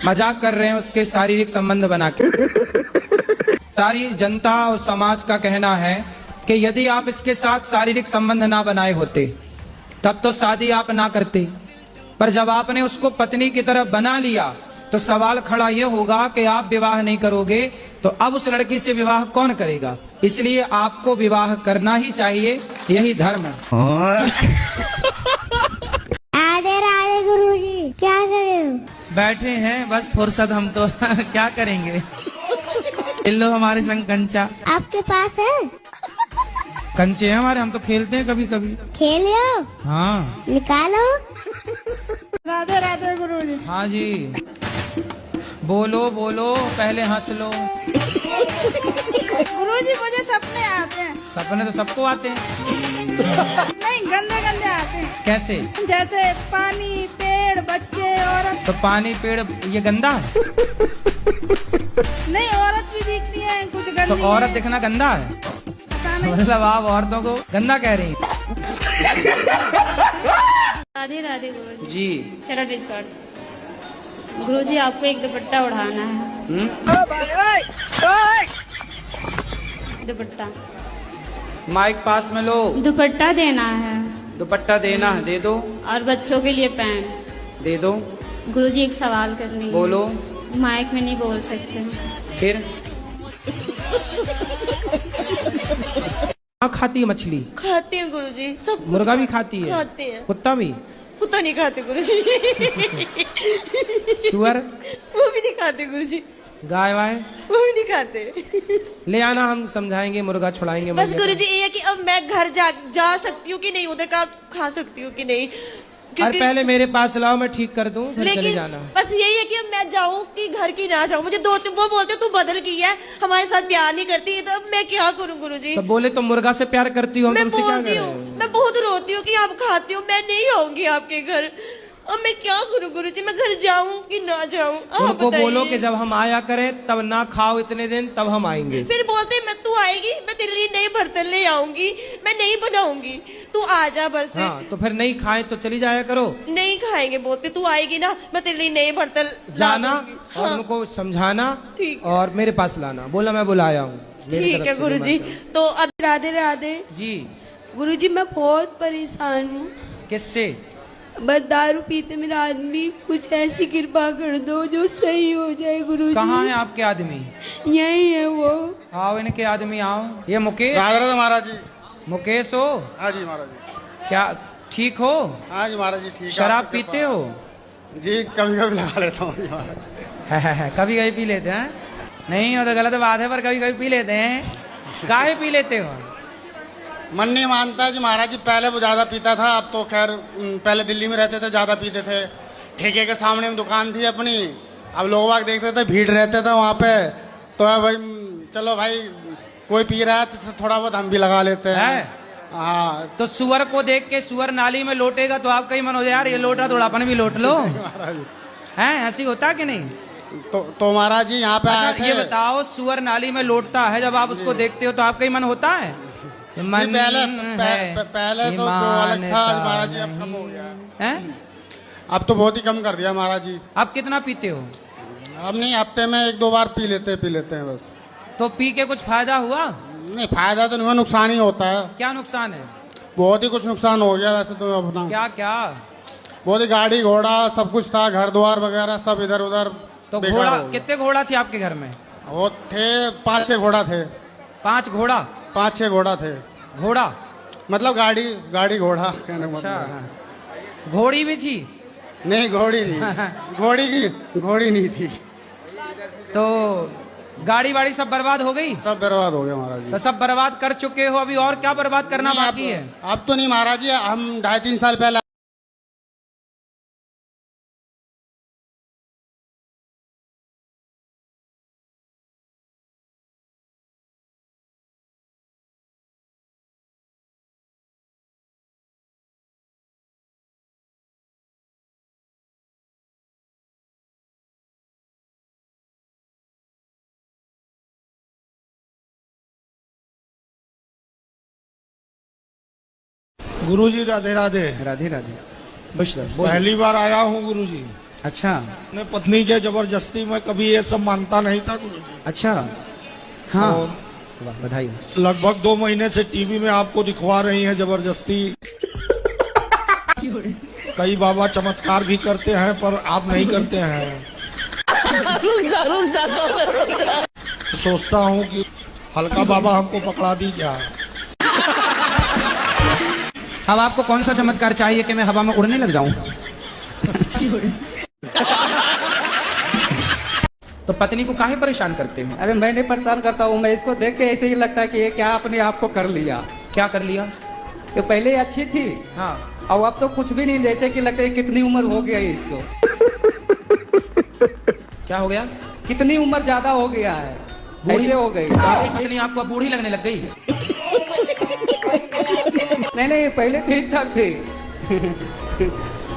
मजाक कर रहे हैं, उसके शारीरिक संबंध बना के। सारी जनता और समाज का कहना है कि यदि आप इसके साथ शारीरिक संबंध ना बनाए होते तब तो शादी आप ना करते, पर जब आपने उसको पत्नी की तरफ बना लिया तो सवाल खड़ा ये होगा कि आप विवाह नहीं करोगे तो अब उस लड़की से विवाह कौन करेगा? इसलिए आपको विवाह करना ही चाहिए, यही धर्म है। राधे राधे गुरुजी, क्या कर रहे हो? बैठे हैं बस फुर्सत, हम तो क्या करेंगे। लो हमारे संग कंचा। आपके पास है? कंचे हैं हमारे, हम तो खेलते हैं कभी कभी। खेले हो? हाँ। निकालो। राधे राधे गुरुजी। हाँ जी, बोलो बोलो, पहले हंस लो। गुरुजी, मुझे सपने आते हैं। सपने तो सबको आते हैं। नहीं, गंदे गंदे आते हैं। कैसे? जैसे पानी, पेड़, बच्चे, औरत। तो पानी, पेड़ ये गंदा है? नहीं, औरत भी दिखती है कुछ गंदी। तो औरत दिखना गंदा है? मतलब आप औरतों को गंदा कह रही हैं? राधे राधे गुरुजी। जी। चलो डिस्कस। गुरुजी, आपको एक दुपट्टा उड़ाना है। दुपट्टा माइक पास में लो। दुपट्टा देना है। दुपट्टा देना है, दे दो। और बच्चों के लिए पैंट दे दो। गुरुजी, एक सवाल करनी है। बोलो। माइक में नहीं बोल सकते। फिर खाती है मछली? खाती है गुरुजी, सब। मुर्गा भी खाती है? खाती है। कुत्ता भी? कुत्ता नहीं खाते गुरुजी। सुअर? वो भी नहीं खाते गुरुजी। गाय वाय? वो भी नहीं खाते। ले आना, हम समझाएंगे, मुर्गा छुड़ाएंगे। बस गुरुजी ये है कि अब मैं घर जा सकती हूँ कि नहीं, उधर का खा सकती हूँ कि नहीं। अरे पहले मेरे पास लाओ, मैं ठीक कर दूं, फिर चले जाना। बस यही है कि अब मैं जाऊं कि घर की ना जाऊं। मुझे वो बोलते तू बदल गई है, हमारे साथ प्यार नहीं करती, तो अब मैं क्या करूं गुरुजी? तो बोले तो मुर्गा से प्यार करती हो, मैं बोलती हूँ, मैं बहुत रोती हूँ कि आप खाती हो, मैं नहीं आऊंगी आपके घर। अब मैं क्या करूं गुरुजी, मैं घर जाऊं कि ना जाऊं? उनको बोलो कि जब हम आया करें तब ना खाओ इतने दिन, तब हम आएंगे। फिर बोलते मैं तू आएगी, मैं तेरे लिए नए बर्तन ले आऊंगी, मैं नहीं बनाऊंगी, तू आ जा बस। हाँ, तो फिर नहीं खाए तो चली जाया करो। नहीं खाएंगे, बोलते तू आएगी ना, मैं तेरे लिए नए बर्तन जाना और उनको समझाना और मेरे पास लाना। बोला मैं बुलाया हूँ। ठीक है गुरुजी। तो अब राधे राधे जी। गुरुजी, मैं बहुत परेशान हूँ। किससे? बस दारू पीते मेरा आदमी, कुछ ऐसी कृपा कर दो जो सही हो जाए गुरुजी। कहाँ है आपके आदमी? यही है वो। आओ इनके आदमी आओ। ये मुकेश? महाराज जी। मुकेश हो? हाँ जी महाराज जी। क्या ठीक हो? हाँ जी महाराज जी ठीक। शराब पीते हो? जी कभी कभी लगा लेता हूँ महाराज। कभी कभी पी लेते हैं? नहीं वो तो गलत बात है, पर कभी कभी पी लेते हैं। काहे पी लेते हो? मन नहीं मानता जी महाराज जी। पहले वो ज्यादा पीता था, अब तो खैर पहले दिल्ली में रहते थे, ज्यादा पीते थे। ठेके के सामने में दुकान थी अपनी, अब लोग बाग देखते थे, भीड़ रहते थे वहाँ पे, तो भाई चलो भाई कोई पी रहा है तो थोड़ा बहुत हम भी लगा लेते हैं। हाँ तो सुअर को देख के सुअर नाली में लोटेगा तो आपका ही मन हो जाए यार ये लोट रहा, थोड़ा अपन भी लोट लो। हैं ऐसी होता कि नहीं? तो महाराज जी यहाँ पे आए थे। ये बताओ सुअर नाली में लोटता है, जब आप उसको देखते हो तो आपका ही मन होता है? मन पहले तो अलग था महाराज जी, अब कम हो गया है। अब तो बहुत ही कम कर दिया महाराज जी। अब कितना पीते हो? अब नहीं, हफ्ते में 1-2 बार पी लेते हैं बस। तो पी के कुछ फायदा हुआ? नहीं फायदा तो नहीं, नुकसान ही होता है। क्या नुकसान है? बहुत ही कुछ नुकसान हो गया वैसे तो अपना। क्या क्या? बहुत ही गाड़ी घोड़ा सब कुछ था, घर द्वार वगैरह सब इधर उधर। तो घोड़ा कितने घोड़ा थे आपके घर में? वो थे 5-6 घोड़ा थे। 5 घोड़ा? 5-6 घोड़ा थे। घोड़ा मतलब गाड़ी घोड़ा कहने का अच्छा। मतलब। घोड़ी भी थी? नहीं घोड़ी नहीं। घोड़ी नहीं थी। तो गाड़ी वाड़ी सब बर्बाद हो गई? सब बर्बाद हो गया महाराज जी। तो सब बर्बाद कर चुके हो, अभी और क्या बर्बाद करना बाकी है? अब तो नहीं महाराज जी, हम 2.5-3 साल पहले गुरुजी राधे राधे। राधे राधे। पहली बार आया हूँ गुरुजी। अच्छा। अपने पत्नी के जबरदस्ती में कभी ये सब मानता नहीं था गुरुजी। अच्छा हाँ बधाई। लगभग 2 महीने से टीवी में आपको दिखवा रही हैं जबरदस्ती। कई बाबा चमत्कार भी करते हैं पर आप नहीं करते हैं। सोचता हूँ कि हल्का बाबा हमको पकड़ा दी क्या। अब आपको कौन सा चमत्कार चाहिए कि मैं हवा में उड़ने लग जाऊं? तो पत्नी को काहे परेशान करते हैं? अरे मैं नहीं परेशान करता हूँ, मैं इसको देख के ऐसे ही लगता है कि ये क्या अपने आप को कर लिया। क्या कर लिया? ये पहले अच्छी थी हाँ, और अब तो कुछ भी नहीं, जैसे कि लगता है कितनी उम्र हो गया है इसको। क्या हो गया? कितनी उम्र ज्यादा हो गया है, ऐसे हो गई। पत्नी आपको बूढ़ी लगने लग गई? नहीं पहले ठीक ठाक थी।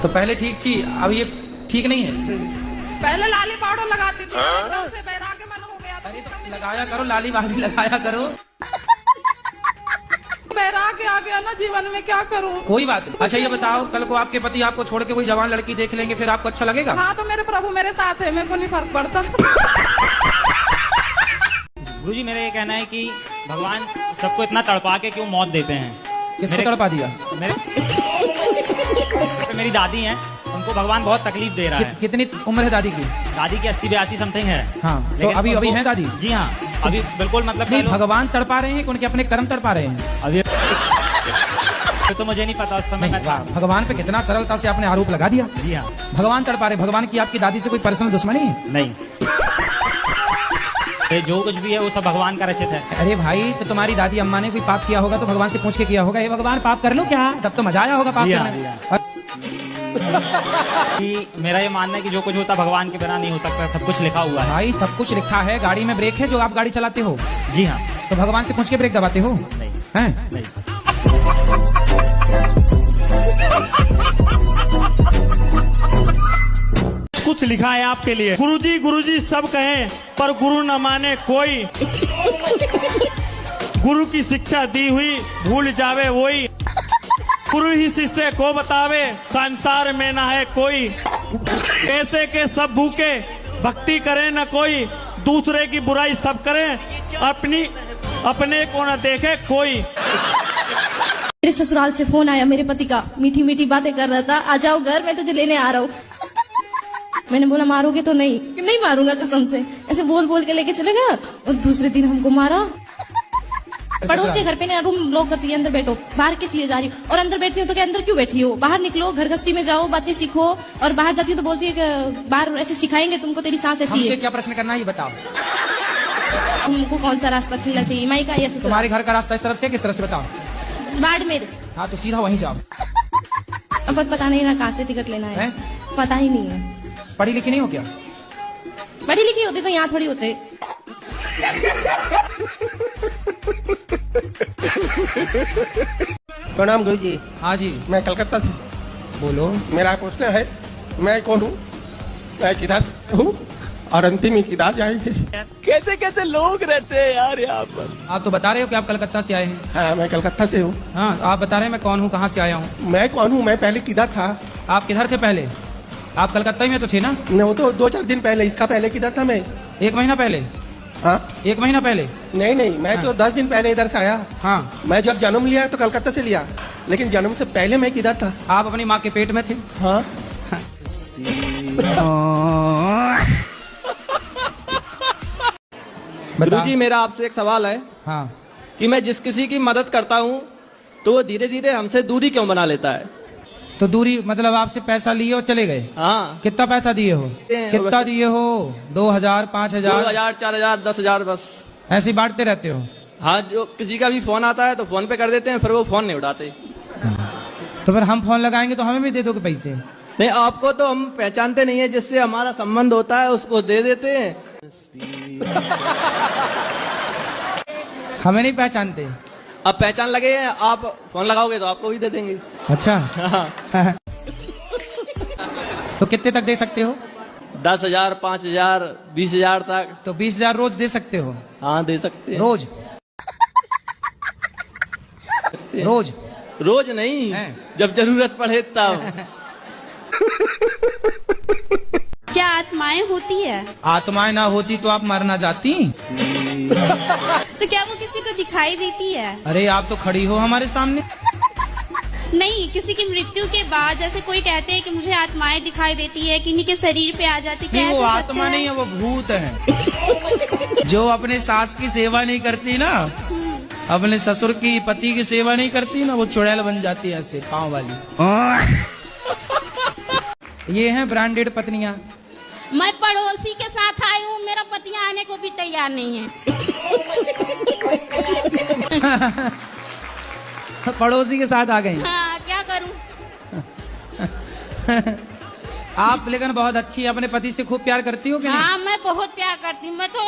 तो पहले ठीक थी, अब ये ठीक नहीं है? पहले लाली पाउडर लगाती थी, एकदम से बैराग मन हो गया। अरे तो लगाया करो, लाली वाली लगाया करो। बैराग आ गया ना जीवन में, क्या करूं? कोई बात नहीं। अच्छा ये बताओ, कल को आपके पति आपको छोड़ के कोई जवान लड़की देख लेंगे, फिर आपको अच्छा लगेगा? हाँ तो मेरे प्रभु मेरे साथ है, मेरे को नहीं फर्क पड़ता। गुरुजी मेरा ये कहना है कि भगवान सबको इतना तड़पा के क्यों मौत देते हैं? किसको तड़पा दिया? मेरी दादी हैं, उनको भगवान बहुत तकलीफ दे रहा है। कितनी उम्र है दादी की? दादी की 80-82 समथिंग है। हाँ तो अभी है दादी? जी हाँ अभी बिल्कुल मतलब नहीं, भगवान तड़पा रहे हैं कि उनके अपने कर्म तड़पा रहे हैं? अभी तो मुझे नहीं पता उस समय में। भगवान पे कितना सरलता से आपने आरोप लगा दिया। जी हाँ भगवान तड़पा रहे। भगवान की आपकी दादी से कोई पर्सनल दुश्मनी है? नहीं, जो कुछ भी है वो सब भगवान का रचित है। अरे भाई तो तुम्हारी दादी अम्मा ने कोई पाप किया होगा तो भगवान से पूछ के किया होगा, हे भगवान पाप कर लो क्या? तब तो मजा आया होगा पाप करने। कि मेरा ये मानना है कि जो कुछ होता भगवान के बिना नहीं हो सकता, सब कुछ लिखा हुआ है। भाई सब कुछ लिखा है। गाड़ी में ब्रेक है जो आप गाड़ी चलाते हो? जी हाँ। तो भगवान से पूछ के ब्रेक दबाते हो? नहीं। हैं? नहीं। कुछ लिखा है आपके लिए। गुरुजी गुरुजी सब कहें पर गुरु न माने कोई, गुरु की शिक्षा दी हुई भूल जावे वही, गुरु ही शिष्य को बतावे संसार में ना है कोई, ऐसे के सब भूखे भक्ति करे न कोई, दूसरे की बुराई सब करे अपने को न देखे कोई। मेरे ससुराल से फोन आया मेरे पति का, मीठी मीठी बातें कर रहा था, आ जाओ घर, मैं तुझे लेने आ रहा हूँ। मैंने बोला मारोगे तो नहीं, कि नहीं मारूंगा कसम से, ऐसे बोल बोल के लेके चले गया और दूसरे दिन हमको मारा। पड़ोस के घर पे ना रूम लॉक करती है, अंदर बैठो, बाहर किस लिए जा रही हो, और अंदर बैठती हो तो क्या अंदर क्यों बैठी हो, बाहर निकलो, घर गस्ती में जाओ, बातें सीखो, और बाहर जाती हो तो बोलती है कि बाहर ऐसे सिखाएंगे तुमको, तेरी सांस ऐसी हमसे है। क्या प्रश्न करना है ये बताओ। तुमको कौन सा रास्ता चुनना चाहिए, माई का या ससुराल? तुम्हारे घर का रास्ता इस तरफ से किस तरफ से बताओ। बाड़मेर। हाँ तो सीधा वहीं जाओ। अब पता नहीं ना कहाँ से टिकट लेना है, पता ही नहीं है। पढ़ी लिखी नहीं हो क्या? पढ़ी लिखी होती तो यहाँ थोड़ी होते। प्रणाम गुरु जी। हाँ जी। मैं कलकत्ता से। बोलो। मेरा प्रश्न है, मैं कौन हूँ, मैं किधर से हूँ और अंतिम किधर जाएंगे? कैसे कैसे लोग रहते हैं यार यहाँ पर। आप तो बता रहे हो कि आप कलकत्ता से आए हैं। हाँ मैं कलकत्ता से हूँ। हाँ आप बता रहे हैं मैं कौन हूँ, कहाँ से आया हूँ। मैं कौन हूँ, मैं पहले किधर था? आप किधर थे पहले? आप कलकत्ता में तो थे ना? वो तो 2-4 दिन पहले, इसका पहले किधर था मैं? 1 महीना पहले। हाँ 1 महीना पहले? नहीं, मैं तो 10 दिन पहले इधर से आया। हाँ मैं जब जन्म लिया तो कलकत्ता से लिया, लेकिन जन्म से पहले मैं किधर था? आप अपनी माँ के पेट में थे। हाँ। गुरुजी मेरा आपसे एक सवाल है। हाँ। कि मैं जिस किसी की मदद करता हूँ तो वो धीरे धीरे हमसे दूरी क्यों बना लेता है? तो दूरी मतलब आपसे पैसा लिए और चले गए? हाँ। कितना पैसा दिए हो? कितना दिए हो? 2000, 5000, 2000, 4000, 10,000 बस ऐसे ही बांटते रहते हो? हाँ, जो किसी का भी फोन आता है तो फोन पे कर देते हैं, फिर वो फोन नहीं उठाते। तो फिर हम फोन लगाएंगे तो हमें भी दे दोगे पैसे? नहीं, आपको तो हम पहचानते नहीं है, जिससे हमारा संबंध होता है उसको दे देते हैं। हमें नहीं पहचानते? अब पहचान लगे, आप फोन लगाओगे तो आपको भी दे देंगे। अच्छा। तो कितने तक दे सकते हो? 10,000, 5,000, 20,000 तक। तो 20,000 रोज दे सकते हो? हाँ दे सकते हैं। रोज? रोज? रोज नहीं, जब जरूरत पड़े तब। क्या आत्माएं होती है? आत्माएं ना होती तो आप मरना जाती? तो क्या वो किसी को दिखाई देती है? अरे आप तो खड़ी हो हमारे सामने। नहीं, किसी की मृत्यु के बाद जैसे कोई कहते हैं कि मुझे आत्माएं दिखाई देती है, किन्हीं के शरीर पे आ जाती है। वो आत्मा नहीं है, वो भूत है। जो अपने सास की सेवा नहीं करती ना, अपने ससुर की, पति की सेवा नहीं करती ना, वो चुड़ैल बन जाती है ऐसे पाँव वाली। ये हैं ब्रांडेड पत्नियां। मैं पड़ोसी के साथ आई हूँ, मेरा पति आने को भी तैयार नहीं है। पड़ोसी के साथ आ गई? हाँ, क्या करूँ। आप लेकिन बहुत अच्छी, अपने पति से खूब प्यार करती हो क्या? हाँ मैं बहुत प्यार करती हूँ, मैं तो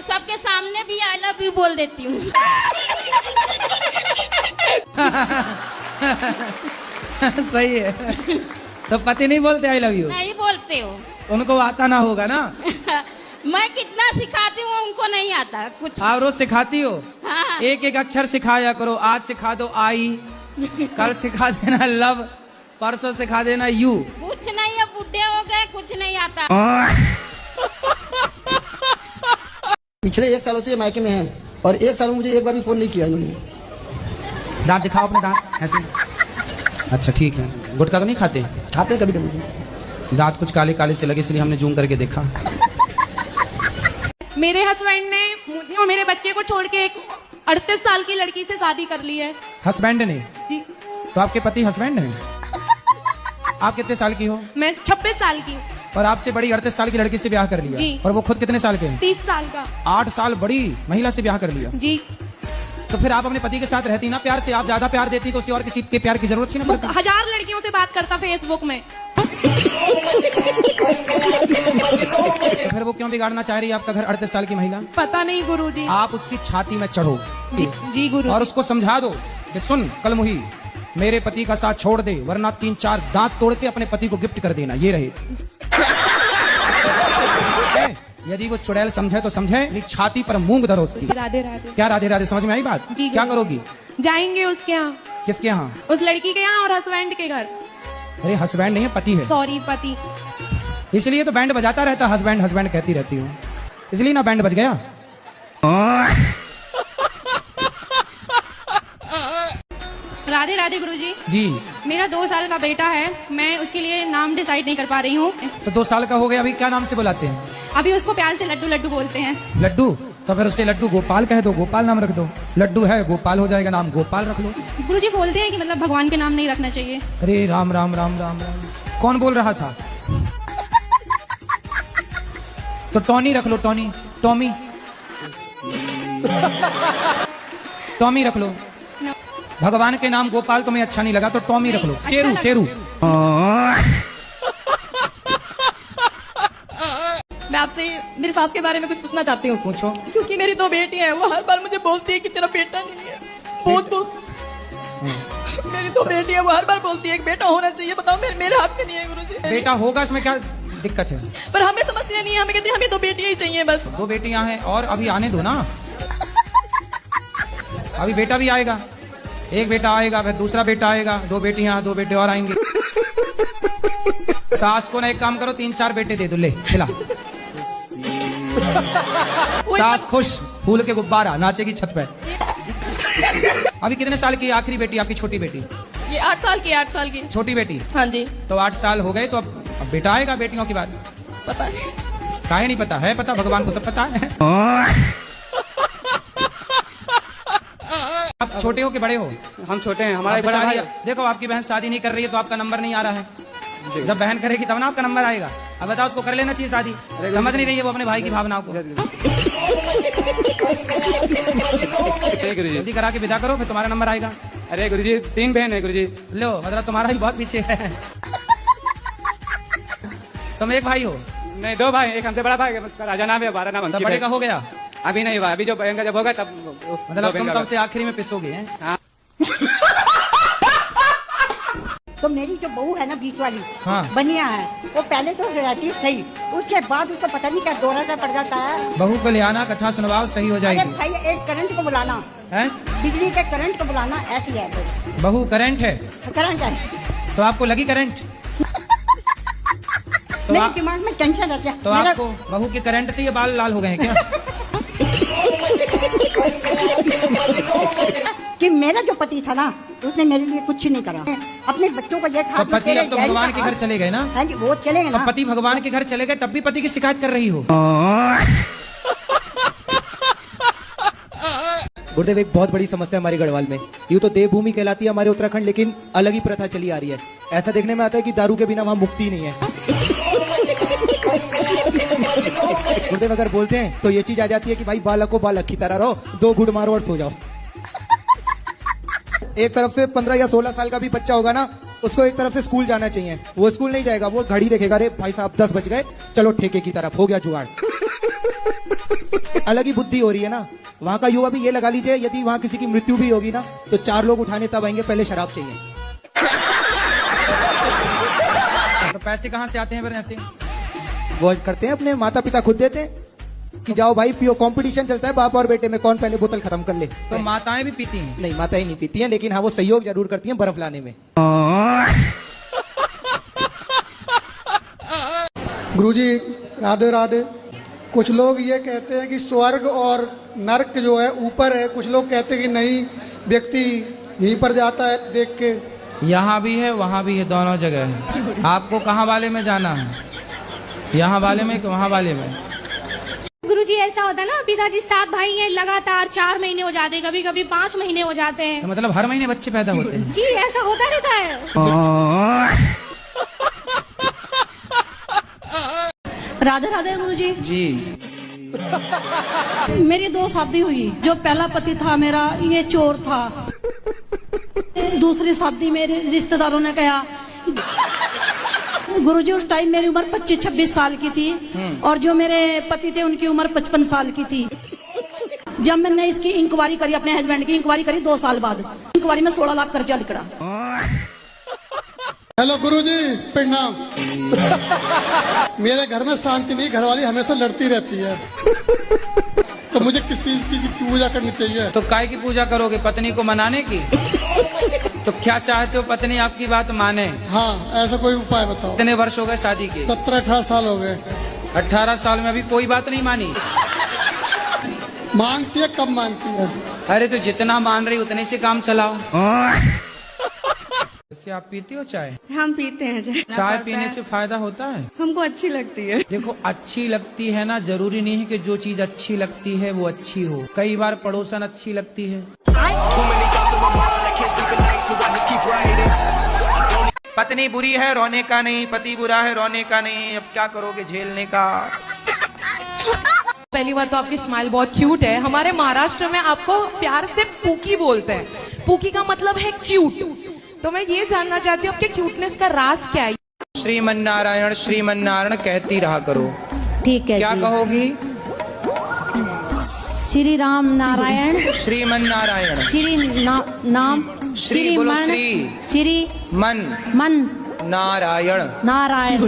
सबके सामने भी आई लव यू बोल देती हूँ। सही है। तो पति नहीं बोलते आई लव यू? नहीं बोलते हो। उनको आता ना होगा ना? मैं कितना सिखाती हूँ उनको नहीं आता कुछ। आप रोज सिखाती हो? हाँ। एक एक अक्षर सिखाया करो। आज सिखा दो आई, कल सिखा देना लव, परसों सिखा देना यू। कुछ नहीं है, बुढ़े हो गए, कुछ नहीं आता। पिछले 1 सालों से मायके में हैं और 1 साल में मुझे एक बार भी फोन नहीं किया इन्होंने। दांत दिखाओ अपने दांत ऐसे। अच्छा ठीक है। गुटखा तो नहीं खाते? खाते कभी कभी। दांत कुछ काले काले से लगे, इसलिए हमने जूम करके देखा। मेरे हस्बैंड ने मुझे और मेरे बच्चे को छोड़ के एक 38 साल की लड़की से शादी कर ली है। हस्बैंड ने? जी। तो आपके पति हस्बैंड हैं? आप कितने साल की हो? मैं 26 साल की। और आपसे बड़ी 38 साल की लड़की से ब्याह कर लिया? जी। और वो खुद कितने साल के हैं? 30 साल का। 8 साल बड़ी महिला से ब्याह कर लिया? जी। तो फिर आप अपने पति के साथ रहती ना प्यार से, आप ज्यादा प्यार देती तो उसे और किसी के प्यार की जरूरत थी ना? 1000 लड़कियों से बात करता फेसबुक में। तो फिर वो क्यों बिगाड़ना चाह रही है आपका घर 38 साल की महिला? पता नहीं गुरुजी। आप उसकी छाती में चढ़ो। जी गुरु। और उसको समझा दो कि सुन कल मुही, मेरे पति का साथ छोड़ दे, वरना 3-4 दांत तोड़ के अपने पति को गिफ्ट कर देना, ये रहे। यदि वो चुड़ैल समझे तो समझे, नहीं छाती पर मूंग धरो उसकी। राधे राधे। क्या राधे राधे, समझ में आई बात? जी क्या करोगी? जाएंगे उसके यहाँ। किसके यहाँ? उस लड़की के यहाँ और हस्बैंड के घर। अरे हस्बैंड नहीं है, पति है। सॉरी, पति। इसलिए तो बैंड बजाता रहता, हस्बैंड हस्बैंड कहती रहती हूँ, इसलिए ना बैंड बज गया। राधे राधे गुरुजी। जी। मेरा 2 साल का बेटा है, मैं उसके लिए नाम डिसाइड नहीं कर पा रही हूँ। तो 2 साल का हो गया, अभी क्या नाम से बुलाते हैं? अभी उसको प्यार से लड्डू लड्डू बोलते हैं। लड्डू? तो फिर उससे लड्डू गोपाल कह दो, गोपाल नाम रख दो। लड्डू है, गोपाल हो जाएगा, नाम गोपाल रख लो। गुरुजी बोलते हैं कि मतलब भगवान के नाम नहीं रखना चाहिए। अरे राम राम राम राम राम, कौन बोल रहा था? तो टॉनी रख लो, टॉनी, टॉमी, टॉमी रख लो। भगवान के नाम गोपाल तुम्हें अच्छा नहीं लगा तो टॉमी रख लो। शेरू, शेरू। मैं आपसे मेरी सास के बारे में कुछ पूछना चाहती हूँ। पूछो। क्योंकि मेरी 2 बेटियां हैं, वो हर बार मुझे बोलती है कि तेरा बेटा नहीं है। बहुत मेरी 2 बेटियां, वो हर बार बोलती है एक बेटा होना चाहिए। बताओ मेरे हाथ में नहीं है गुरुजी। बेटा होगा, इसमें क्या दिक्कत है? पर हमें समस्या नहीं है, हमें कहते हैं हमें 2 बेटियां ही चाहिए बस। 2 बेटियां हैं और अभी आने दो ना, अभी बेटा भी आएगा। एक बेटा आएगा, फिर दूसरा बेटा आएगा, 2 बेटियां, 2 बेटे और आएंगे। सास को ना एक काम करो, 3-4 बेटे दे दो, ले खिला। सास खुश, फूल के गुब्बारा, नाचेगी छत पे। अभी कितने साल की आखिरी बेटी आपकी? छोटी बेटी? ये 8 साल की, 8 साल की छोटी बेटी। हाँ जी। तो 8 साल हो गए, तो अब बेटा आएगा बेटियों की बात। पता नहीं, काहे नहीं पता है? पता, भगवान को सब पता है। आप छोटे हो कि बड़े हो? हम छोटे हैं, हमारा आप बड़ा बता भाई। दिया। देखो आपकी बहन शादी नहीं कर रही है तो आपका नंबर नहीं आ रहा है। जब बहन करेगी तब ना आपका नंबर आएगा। अब बताओ, उसको कर लेना चाहिए शादी। समझ नहीं रही है वो अपने भाई की भावनाओं को। जल्दी करा के विदा करो, फिर तुम्हारा नंबर आएगा। अरे गुरुजी 3 बहन है गुरुजी। लो, मतलब तुम्हारा ही बहुत पीछे है। तुम एक भाई हो? नहीं, 2 भाई, एक हमसे बड़ा भाई, उसका राजा नाम है, 12 नाम अंकित है। बड़े का हो गया? अभी नहीं हुआ, अभी जो बहन का जब होगा तब मतलब तुम सबसे आखिरी में पिसोगे हैं? हाँ। तो मेरी जो बहू है ना, बीच वाली, हाँ। बनिया है, वो पहले तो रहती है सही, उसके बाद उसको पता नहीं क्या दौरा सा पड़ जाता है। बहू को ले आना, कथा सुनवाओ, सही हो जाएगी। अरे भाई, एक करंट को बुलाना है, बिजली के करंट को बुलाना, ऐसी है बहू। करंट है? करंट है। तो आपको लगी करंट? तो मेरे दिमाग में टेंशन रहती है। तो आपको बहू के करंट से ये बाल लाल हो गए हैं क्या? कि मेरा जो पति था ना, उसने मेरे लिए कुछ नहीं करा। अपने बच्चों को ये तो पति अब तो भगवान के घर चले गए ना? हाँ जी, वो चले गए ना। पति भगवान के घर चले गए, तब भी पति की शिकायत कर रही हो? गुरुदेव, एक बहुत बड़ी समस्या हमारे गढ़वाल में। यूँ तो देवभूमि कहलाती है हमारे उत्तराखंड, लेकिन अलग ही प्रथा चली आ रही है। ऐसा देखने में आता है कि दारू के बिना वहाँ मुक्ति नहीं है। गुरुदेव अगर बोलते हैं तो ये चीज आ जाती है कि भाई बालक को बालक की तरह रहो, 2 घुड़ मारो और सो जाओ। एक तरफ से 15 या 16 साल का भी बच्चा होगा ना, उसको एक तरफ से स्कूल जाना चाहिए। वो स्कूल नहीं जाएगा, वो घड़ी देखेगा, अरे भाई साहब 10 बज गए, चलो ठेके की तरफ, हो गया जुगाड़। अलग ही बुद्धि हो रही है ना। वहाँ का युवा भी ये लगा लीजिए, यदि वहाँ किसी की मृत्यु भी होगी ना, तो 4 लोग उठाने तब आएंगे, पहले शराब चाहिए। तो पैसे कहाँ से आते हैं फिर ऐसे? वो करते हैं, अपने माता पिता खुद देते हैं कि जाओ भाई पियो। कंपटीशन चलता है बाप और बेटे में, कौन पहले बोतल खत्म कर ले। तो माताएं भी पीती हैं? नहीं, माताएं नहीं पीती हैं, लेकिन हाँ वो सहयोग जरूर करती हैं बर्फ लाने में। गुरुजी राधे राधे। कुछ लोग ये कहते हैं कि स्वर्ग और नर्क जो है ऊपर है, कुछ लोग कहते हैं कि नहीं, व्यक्ति यहीं पर जाता है देख के। यहाँ भी है, वहाँ भी है, दोनों जगह है। आपको कहाँ वाले में जाना है? यहाँ वाले में कि वहाँ वाले में? गुरुजी ऐसा होता है ना, पिताजी 7 भाई हैं, लगातार 4 महीने हो जाते हैं, कभी कभी 5 महीने हो जाते हैं। तो मतलब हर महीने बच्चे पैदा होते हैं? जी, ऐसा होता रहता है। राधे राधे गुरुजी। जी। मेरी 2 शादी हुई। जो पहला पति था मेरा, ये चोर था। दूसरी शादी मेरे रिश्तेदारों ने कहा। गुरुजी उस टाइम मेरी उम्र 25-26 साल की थी, और जो मेरे पति थे उनकी उम्र 55 साल की थी। जब मैंने इसकी इंक्वायरी करी, अपने हस्बैंड की इंक्वायरी करी 2 साल बाद, इंक्वायरी में 16 लाख कर्जा निकला। हेलो गुरुजी, प्रणाम। मेरे घर में शांति नहीं, घरवाली हमेशा लड़ती रहती है, तो मुझे किस चीज की पूजा करनी चाहिए? तो काय की पूजा करोगे? पत्नी को मनाने की? तो क्या चाहते हो पत्नी आपकी बात माने? हाँ, ऐसा कोई उपाय बताओ। कितने वर्ष हो गए शादी के? 17-18 साल हो गए। 18 साल में अभी कोई बात नहीं मानी? मानती है, कब मानती है? अरे तो जितना मान रही उतने से काम चलाओ। वैसे आप पीती हो चाय? हम पीते हैं चाय पीने से फायदा होता है? हमको अच्छी लगती है। देखो अच्छी लगती है ना, जरूरी नहीं है कि जो चीज अच्छी लगती है वो अच्छी हो। कई बार पड़ोसन अच्छी लगती है। पत्नी बुरी है रोने का नहीं, पति बुरा है रोने का नहीं, अब क्या करोगे झेलने का। पहली बात तो आपकी स्माइल बहुत क्यूट है। हमारे महाराष्ट्र में आपको प्यार से पूकी बोलते हैं। पूकी का मतलब है क्यूट। तो मैं ये जानना चाहती हूँ आपके क्यूटनेस का राज क्या है? श्रीमन्नारायण श्रीमन्नारायण कहती रहा करो। ठीक है। क्या कहोगी? श्री राम नारायण श्रीमन्नारायण। नाम श्री बोलो श्री मन नारायण नारायण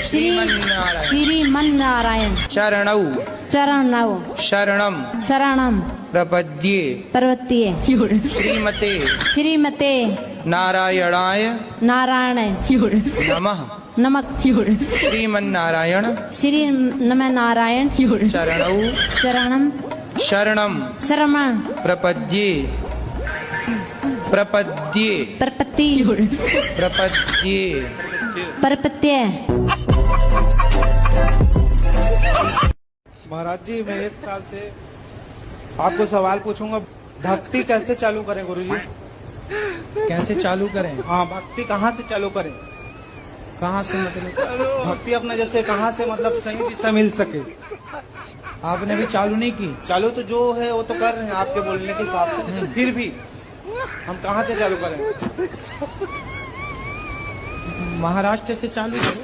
श्रीमन्नारायण श्रीमन्नारायण चरणौ शरणम प्रपद्ये श्रीमते नारायणाय नमः श्रीमन्नारायण नारायण चरणौ शरणम प्रपद्ये महाराज जी, मैं 1 साल से आपको सवाल पूछूंगा, भक्ति कैसे चालू करें गुरुजी? कैसे चालू करें? हाँ, भक्ति कहाँ से चालू करें? कहाँ से मतलब? भक्ति अपना जैसे कहाँ से मतलब सही दिशा मिल सके। आपने भी चालू नहीं की? चालू तो जो है वो तो कर रहे हैं आपके बोलने के हिसाब से, फिर भी हम कहाँ से चालू करें? महाराष्ट्र से चालू करो।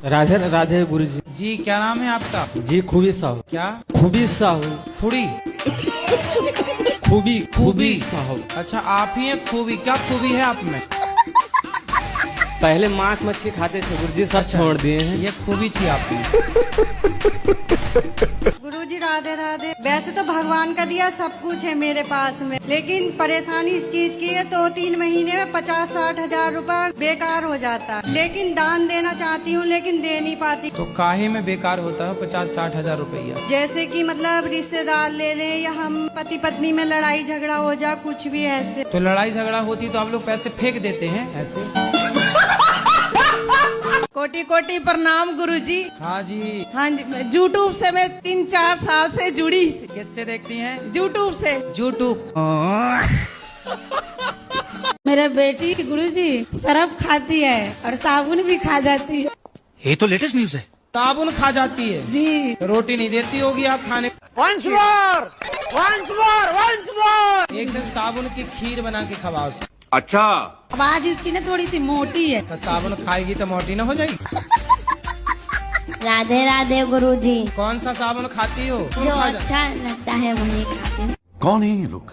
राधे राधे गुरुजी। जी क्या नाम है आपका? जी खूबी साहू। क्या? खूबी साहू। खूबी खूबी साहू। अच्छा आप ही हैं खूबी। क्या खूबी है आप में? पहले मांस मच्छी खाते थे गुरुजी, सब छोड़ दिए हैं। ये खूबी थी आपकी। गुरुजी राधे राधे। वैसे तो भगवान का दिया सब कुछ है मेरे पास में, लेकिन परेशानी इस चीज की है 2-3 महीने में 50-60 हजार रुपए बेकार हो जाता है। लेकिन दान देना चाहती हूँ लेकिन दे नहीं पाती। तो काहे में बेकार होता है 50-60 हजार रुपया? जैसे कि मतलब रिश्तेदार ले लें या हम पति पत्नी में लड़ाई झगड़ा हो जा, कुछ भी ऐसे। तो लड़ाई झगड़ा होती तो आप लोग पैसे फेंक देते हैं ऐसे? कोटि कोटि प्रणाम गुरुजी। हाँ जी। हाँ जी, यूट्यूब से मैं 3-4 साल से जुड़ी। किससे देखती हैं? यूट्यूब से। यूट्यूब। मेरा बेटी गुरुजी शराब खाती है और साबुन भी खा जाती है। ये तो लेटेस्ट न्यूज है। साबुन खा जाती है जी। रोटी नहीं देती होगी आप खाने? Once more! एक दिन साबुन की खीर बना के खवाओ। अच्छा। आवाज इसकी ना थोड़ी सी मोटी है। तो साबुन खाएगी तो मोटी ना हो जाएगी? राधे राधे गुरुजी। कौन सा साबुन खाती हो? जो अच्छा लगता है वही खाती हूँ। कौन है ये लोग?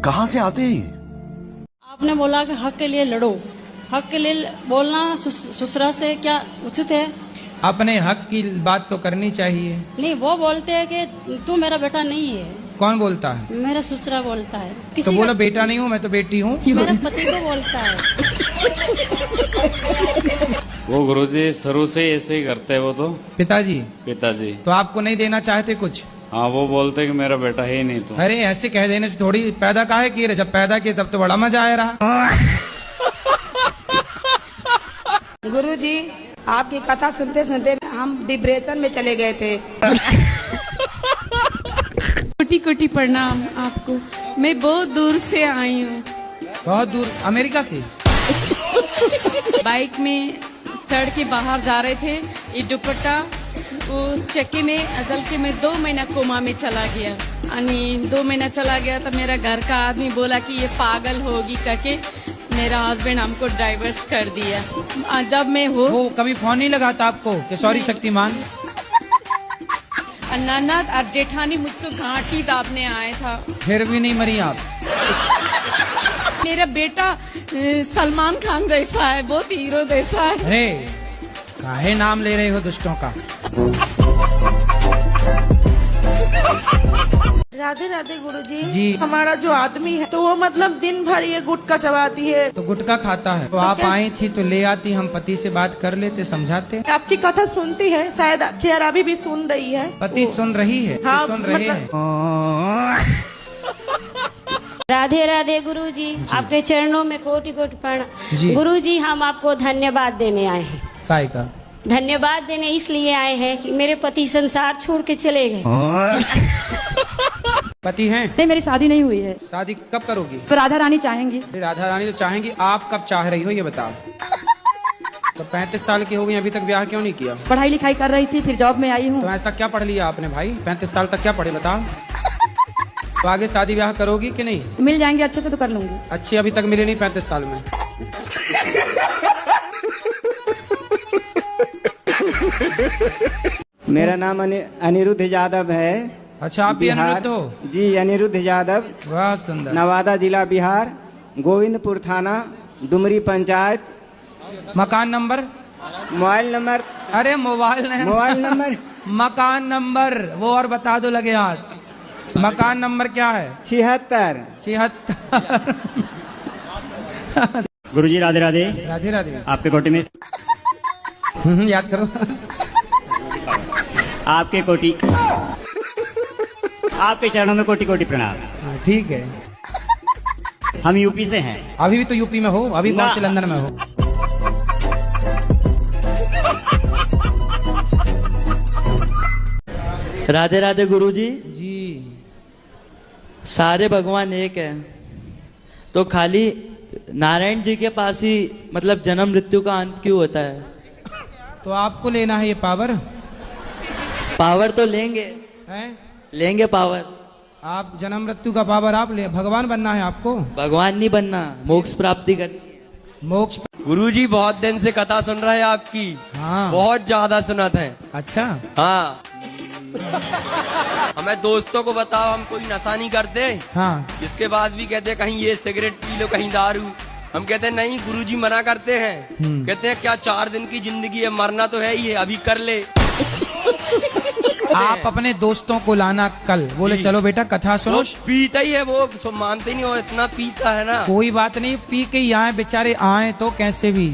कहाँ से आते हैं? आपने बोला कि हक के लिए लड़ो। हक के लिए बोलना ससुरा से क्या उचित है? अपने हक की बात तो करनी चाहिए। नहीं, वो बोलते हैं कि तू मेरा बेटा नहीं है। कौन बोलता है? मेरा ससुरा बोलता है। तो बोलो बेटा नहीं हूँ मैं तो बेटी हूँ। मेरा पति को बोलता है। वो गुरुजी शुरू से ऐसे ही करते हैं वो तो। पिताजी। तो आपको नहीं देना चाहते कुछ? हाँ, वो बोलते कि मेरा बेटा है ही नहीं। तो अरे ऐसे कह देने से थोड़ी पैदा काहे किए रहे? जब पैदा किए तब तो बड़ा मजा आया रहा। गुरुजी आपकी कथा सुनते सुनते हम डिप्रेशन में चले गए थे। कोटि कोटि प्रणाम आपको। मैं बहुत दूर से आई हूँ। बहुत दूर? अमेरिका से? बाइक में चढ़ के बाहर जा रहे थे, ये दुपट्टा वो चक्के में अदल के मैं 2 महीना कोमा में चला गया। 2 महीना चला गया तो मेरा घर का आदमी बोला कि ये पागल होगी करके मेरा हस्बैंड हमको डाइवर्स कर दिया। जब मैं वो कभी फोन नहीं लगाता आपको कि सॉरी शक्तिमान? ननद और जेठानी मुझको घाटी दाबने आए था। फिर भी नहीं मरी आप? मेरा बेटा सलमान खान जैसा है, बहुत हीरो जैसा है। अरे काहे नाम ले रहे हो दुष्टों का? राधे राधे गुरुजी। जी। हमारा जो आदमी है तो वो मतलब दिन भर ये गुटखा चबाती है। तो गुटखा खाता है तो आप आई थी तो ले आती, हम पति से बात कर लेते, समझाते। आपकी कथा सुनती है, शायद खैर अभी भी सुन रही है। पति सुन रही है? हाँ, सुन रहे हैं। राधे राधे गुरुजी, आपके चरणों में कोटि कोटि जी। प्रणाम। गुरुजी, हम आपको धन्यवाद देने आए हैं। काय का? धन्यवाद देने इसलिए आए हैं कि मेरे पति संसार छोड़ के चले गए। पति हैं? नहीं, मेरी शादी नहीं हुई है। शादी कब करोगी? तो राधा रानी चाहेंगी। राधा रानी तो चाहेंगी, आप कब चाह रही हो ये बताओ। तो 35 साल की हो गई, अभी तक ब्याह क्यों नहीं किया? पढ़ाई लिखाई कर रही थी, फिर जॉब में आई हूँ। तो ऐसा क्या पढ़ लिया आपने भाई? 35 साल तक क्या पढ़े बताओ। तो आगे शादी ब्याह करोगी कि नहीं? मिल जाएंगे अच्छे से तो कर लूंगी। अच्छी अभी तक मिली नहीं 35 साल में। मेरा नाम अनिरुद्ध यादव है। अच्छा, आप भी अनिरुद्ध हो? जी, अनिरुद्ध यादव। वाह सुंदर। नवादा जिला बिहार, गोविंदपुर थाना, डुमरी पंचायत। मकान नंबर? Mobile number? अरे मोबाइल नहीं, मोबाइल नंबर। मकान नंबर वो और बता दो लगे हाथ। मकान नंबर क्या है? 76। गुरुजी राधे राधे। राधे राधे। आपके कोटि में याद करो। आपके कोटि, आपके चरणों में कोटि कोटि प्रणाम। ठीक है। हम यूपी से हैं। अभी भी तो यूपी में हो? अभी कौन से लंदन में हो? राधे राधे गुरुजी। जी। सारे भगवान एक है, तो खाली नारायण जी के पास ही मतलब जन्म मृत्यु का अंत क्यों होता है? तो आपको लेना है ये पावर? पावर तो लेंगे हैं? लेंगे पावर। आप जन्म मृत्यु का पावर आप ले, भगवान बनना है आपको? भगवान नहीं बनना, मोक्ष प्राप्ति करनी है। मोक्ष? गुरुजी बहुत दिन से कथा सुन रहे हैं आपकी। हाँ। बहुत ज्यादा सुनाते हैं। अच्छा। हाँ। हमें दोस्तों को बताओ, हम कोई नशा नहीं करते। हाँ। इसके बाद भी कहते कहीं ये सिगरेट पी लो, कहीं दारू। हम कहते हैं नहीं, गुरुजी मना करते हैं। कहते हैं क्या 4 दिन की जिंदगी है, मरना तो है ही है, अभी कर ले। आप अपने दोस्तों को लाना कल, बोले चलो बेटा कथा सुनो। पीता ही है वो, मानते नहीं हो, इतना पीता है ना। कोई बात नहीं, पी के ही आए बेचारे, आए तो कैसे भी।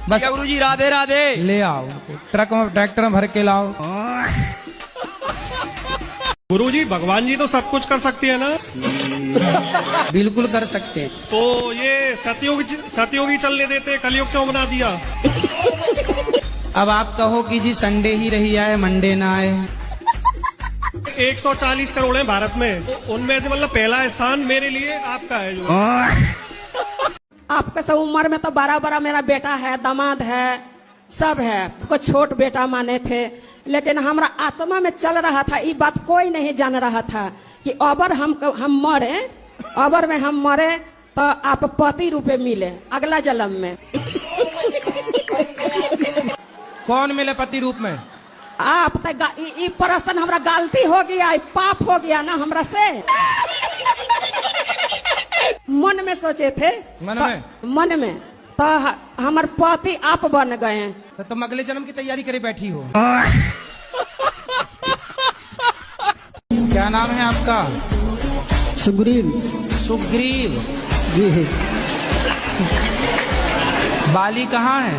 बस गुरुजी राधे राधे। ले आओ, ट्रक में ट्रैक्टर में भर के लाओ। गुरुजी, भगवान जी तो सब कुछ कर सकती है ना? बिल्कुल कर सकते हैं। तो ये सतयुगी चलने देते, कलयुग क्यों बना दिया? अब आप कहो कि जी संडे ही रही आए, मंडे ना आए। 140 करोड़ है भारत में, तो उनमें से मतलब पहला स्थान मेरे लिए आपका है। जो आपका सब उम्र में तो बड़ा बड़ा मेरा बेटा है, दामाद है, सब है। कुछ छोट बेटा माने थे, लेकिन हमारा आत्मा में चल रहा था, ये बात कोई नहीं जान रहा था कि अबर हम मरे, अबर में हम मरे तो आप पति रूपे मिले अगला जन्म में। कौन मिले पति रूप में? आप तो प्रश्न हमारा गलती हो गया, पाप हो गया ना हमरा से। मन में सोचे थे, मन में तो हमारे पति आप बन गए। तो तुम अगले जन्म की तैयारी करे बैठी हो। क्या नाम है आपका? सुग्रीव। सुग्रीव जी। बाली कहाँ है?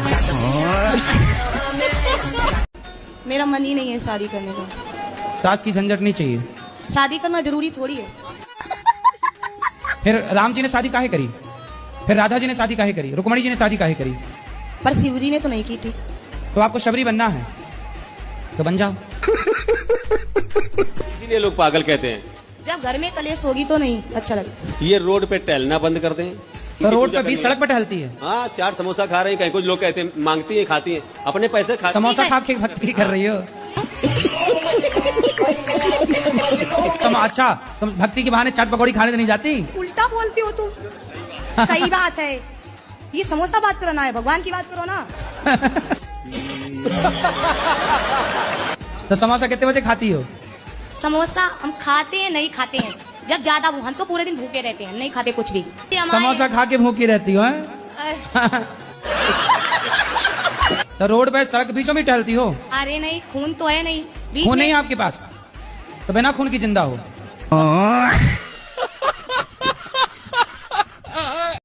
मेरा मन ही नहीं है शादी करने का। सास की झंझट नहीं चाहिए? शादी करना जरूरी थोड़ी है। फिर राम जी ने शादी काहे करी? फिर राधा जी ने शादी काहे करी? रुक्मणी जी ने शादी काहे करी? पर शिवजी ने तो नहीं की थी। तो आपको शबरी बनना है तो बन जाओ। इसीलिए लोग पागल कहते हैं। जब घर में कलेश होगी तो नहीं अच्छा लगता। ये रोड पे टहलना बंद कर दें। तो रोड पे 20 सड़क पे टहलती है। हाँ, 4 समोसा खा रहे हैं, कहीं कुछ लोग कहते हैं मांगती हैं, खाती हैं, अपने पैसे खा। समोसा खा के भक्ति कर रही हो? तुम अच्छा, तुम भक्ति के बहाने चाट पकौड़ी खाने तो नहीं जाती? उल्टा बोलती हो तुम। सही बात है, ये समोसा बात करना है, भगवान की बात करो ना। तो समोसा कितने बजे खाती हो? समोसा हम खाते हैं, नहीं खाते हैं जब ज्यादा, हम तो पूरे दिन भूखे रहते हैं, नहीं खाते कुछ भी। समोसा खा के भूखी रहती हो? तो रोड पे सड़क बीचों में टहलती हो? अरे नहीं, खून तो है नहीं। खून नहीं है आपके पास? तो बिना खून की जिंदा हो?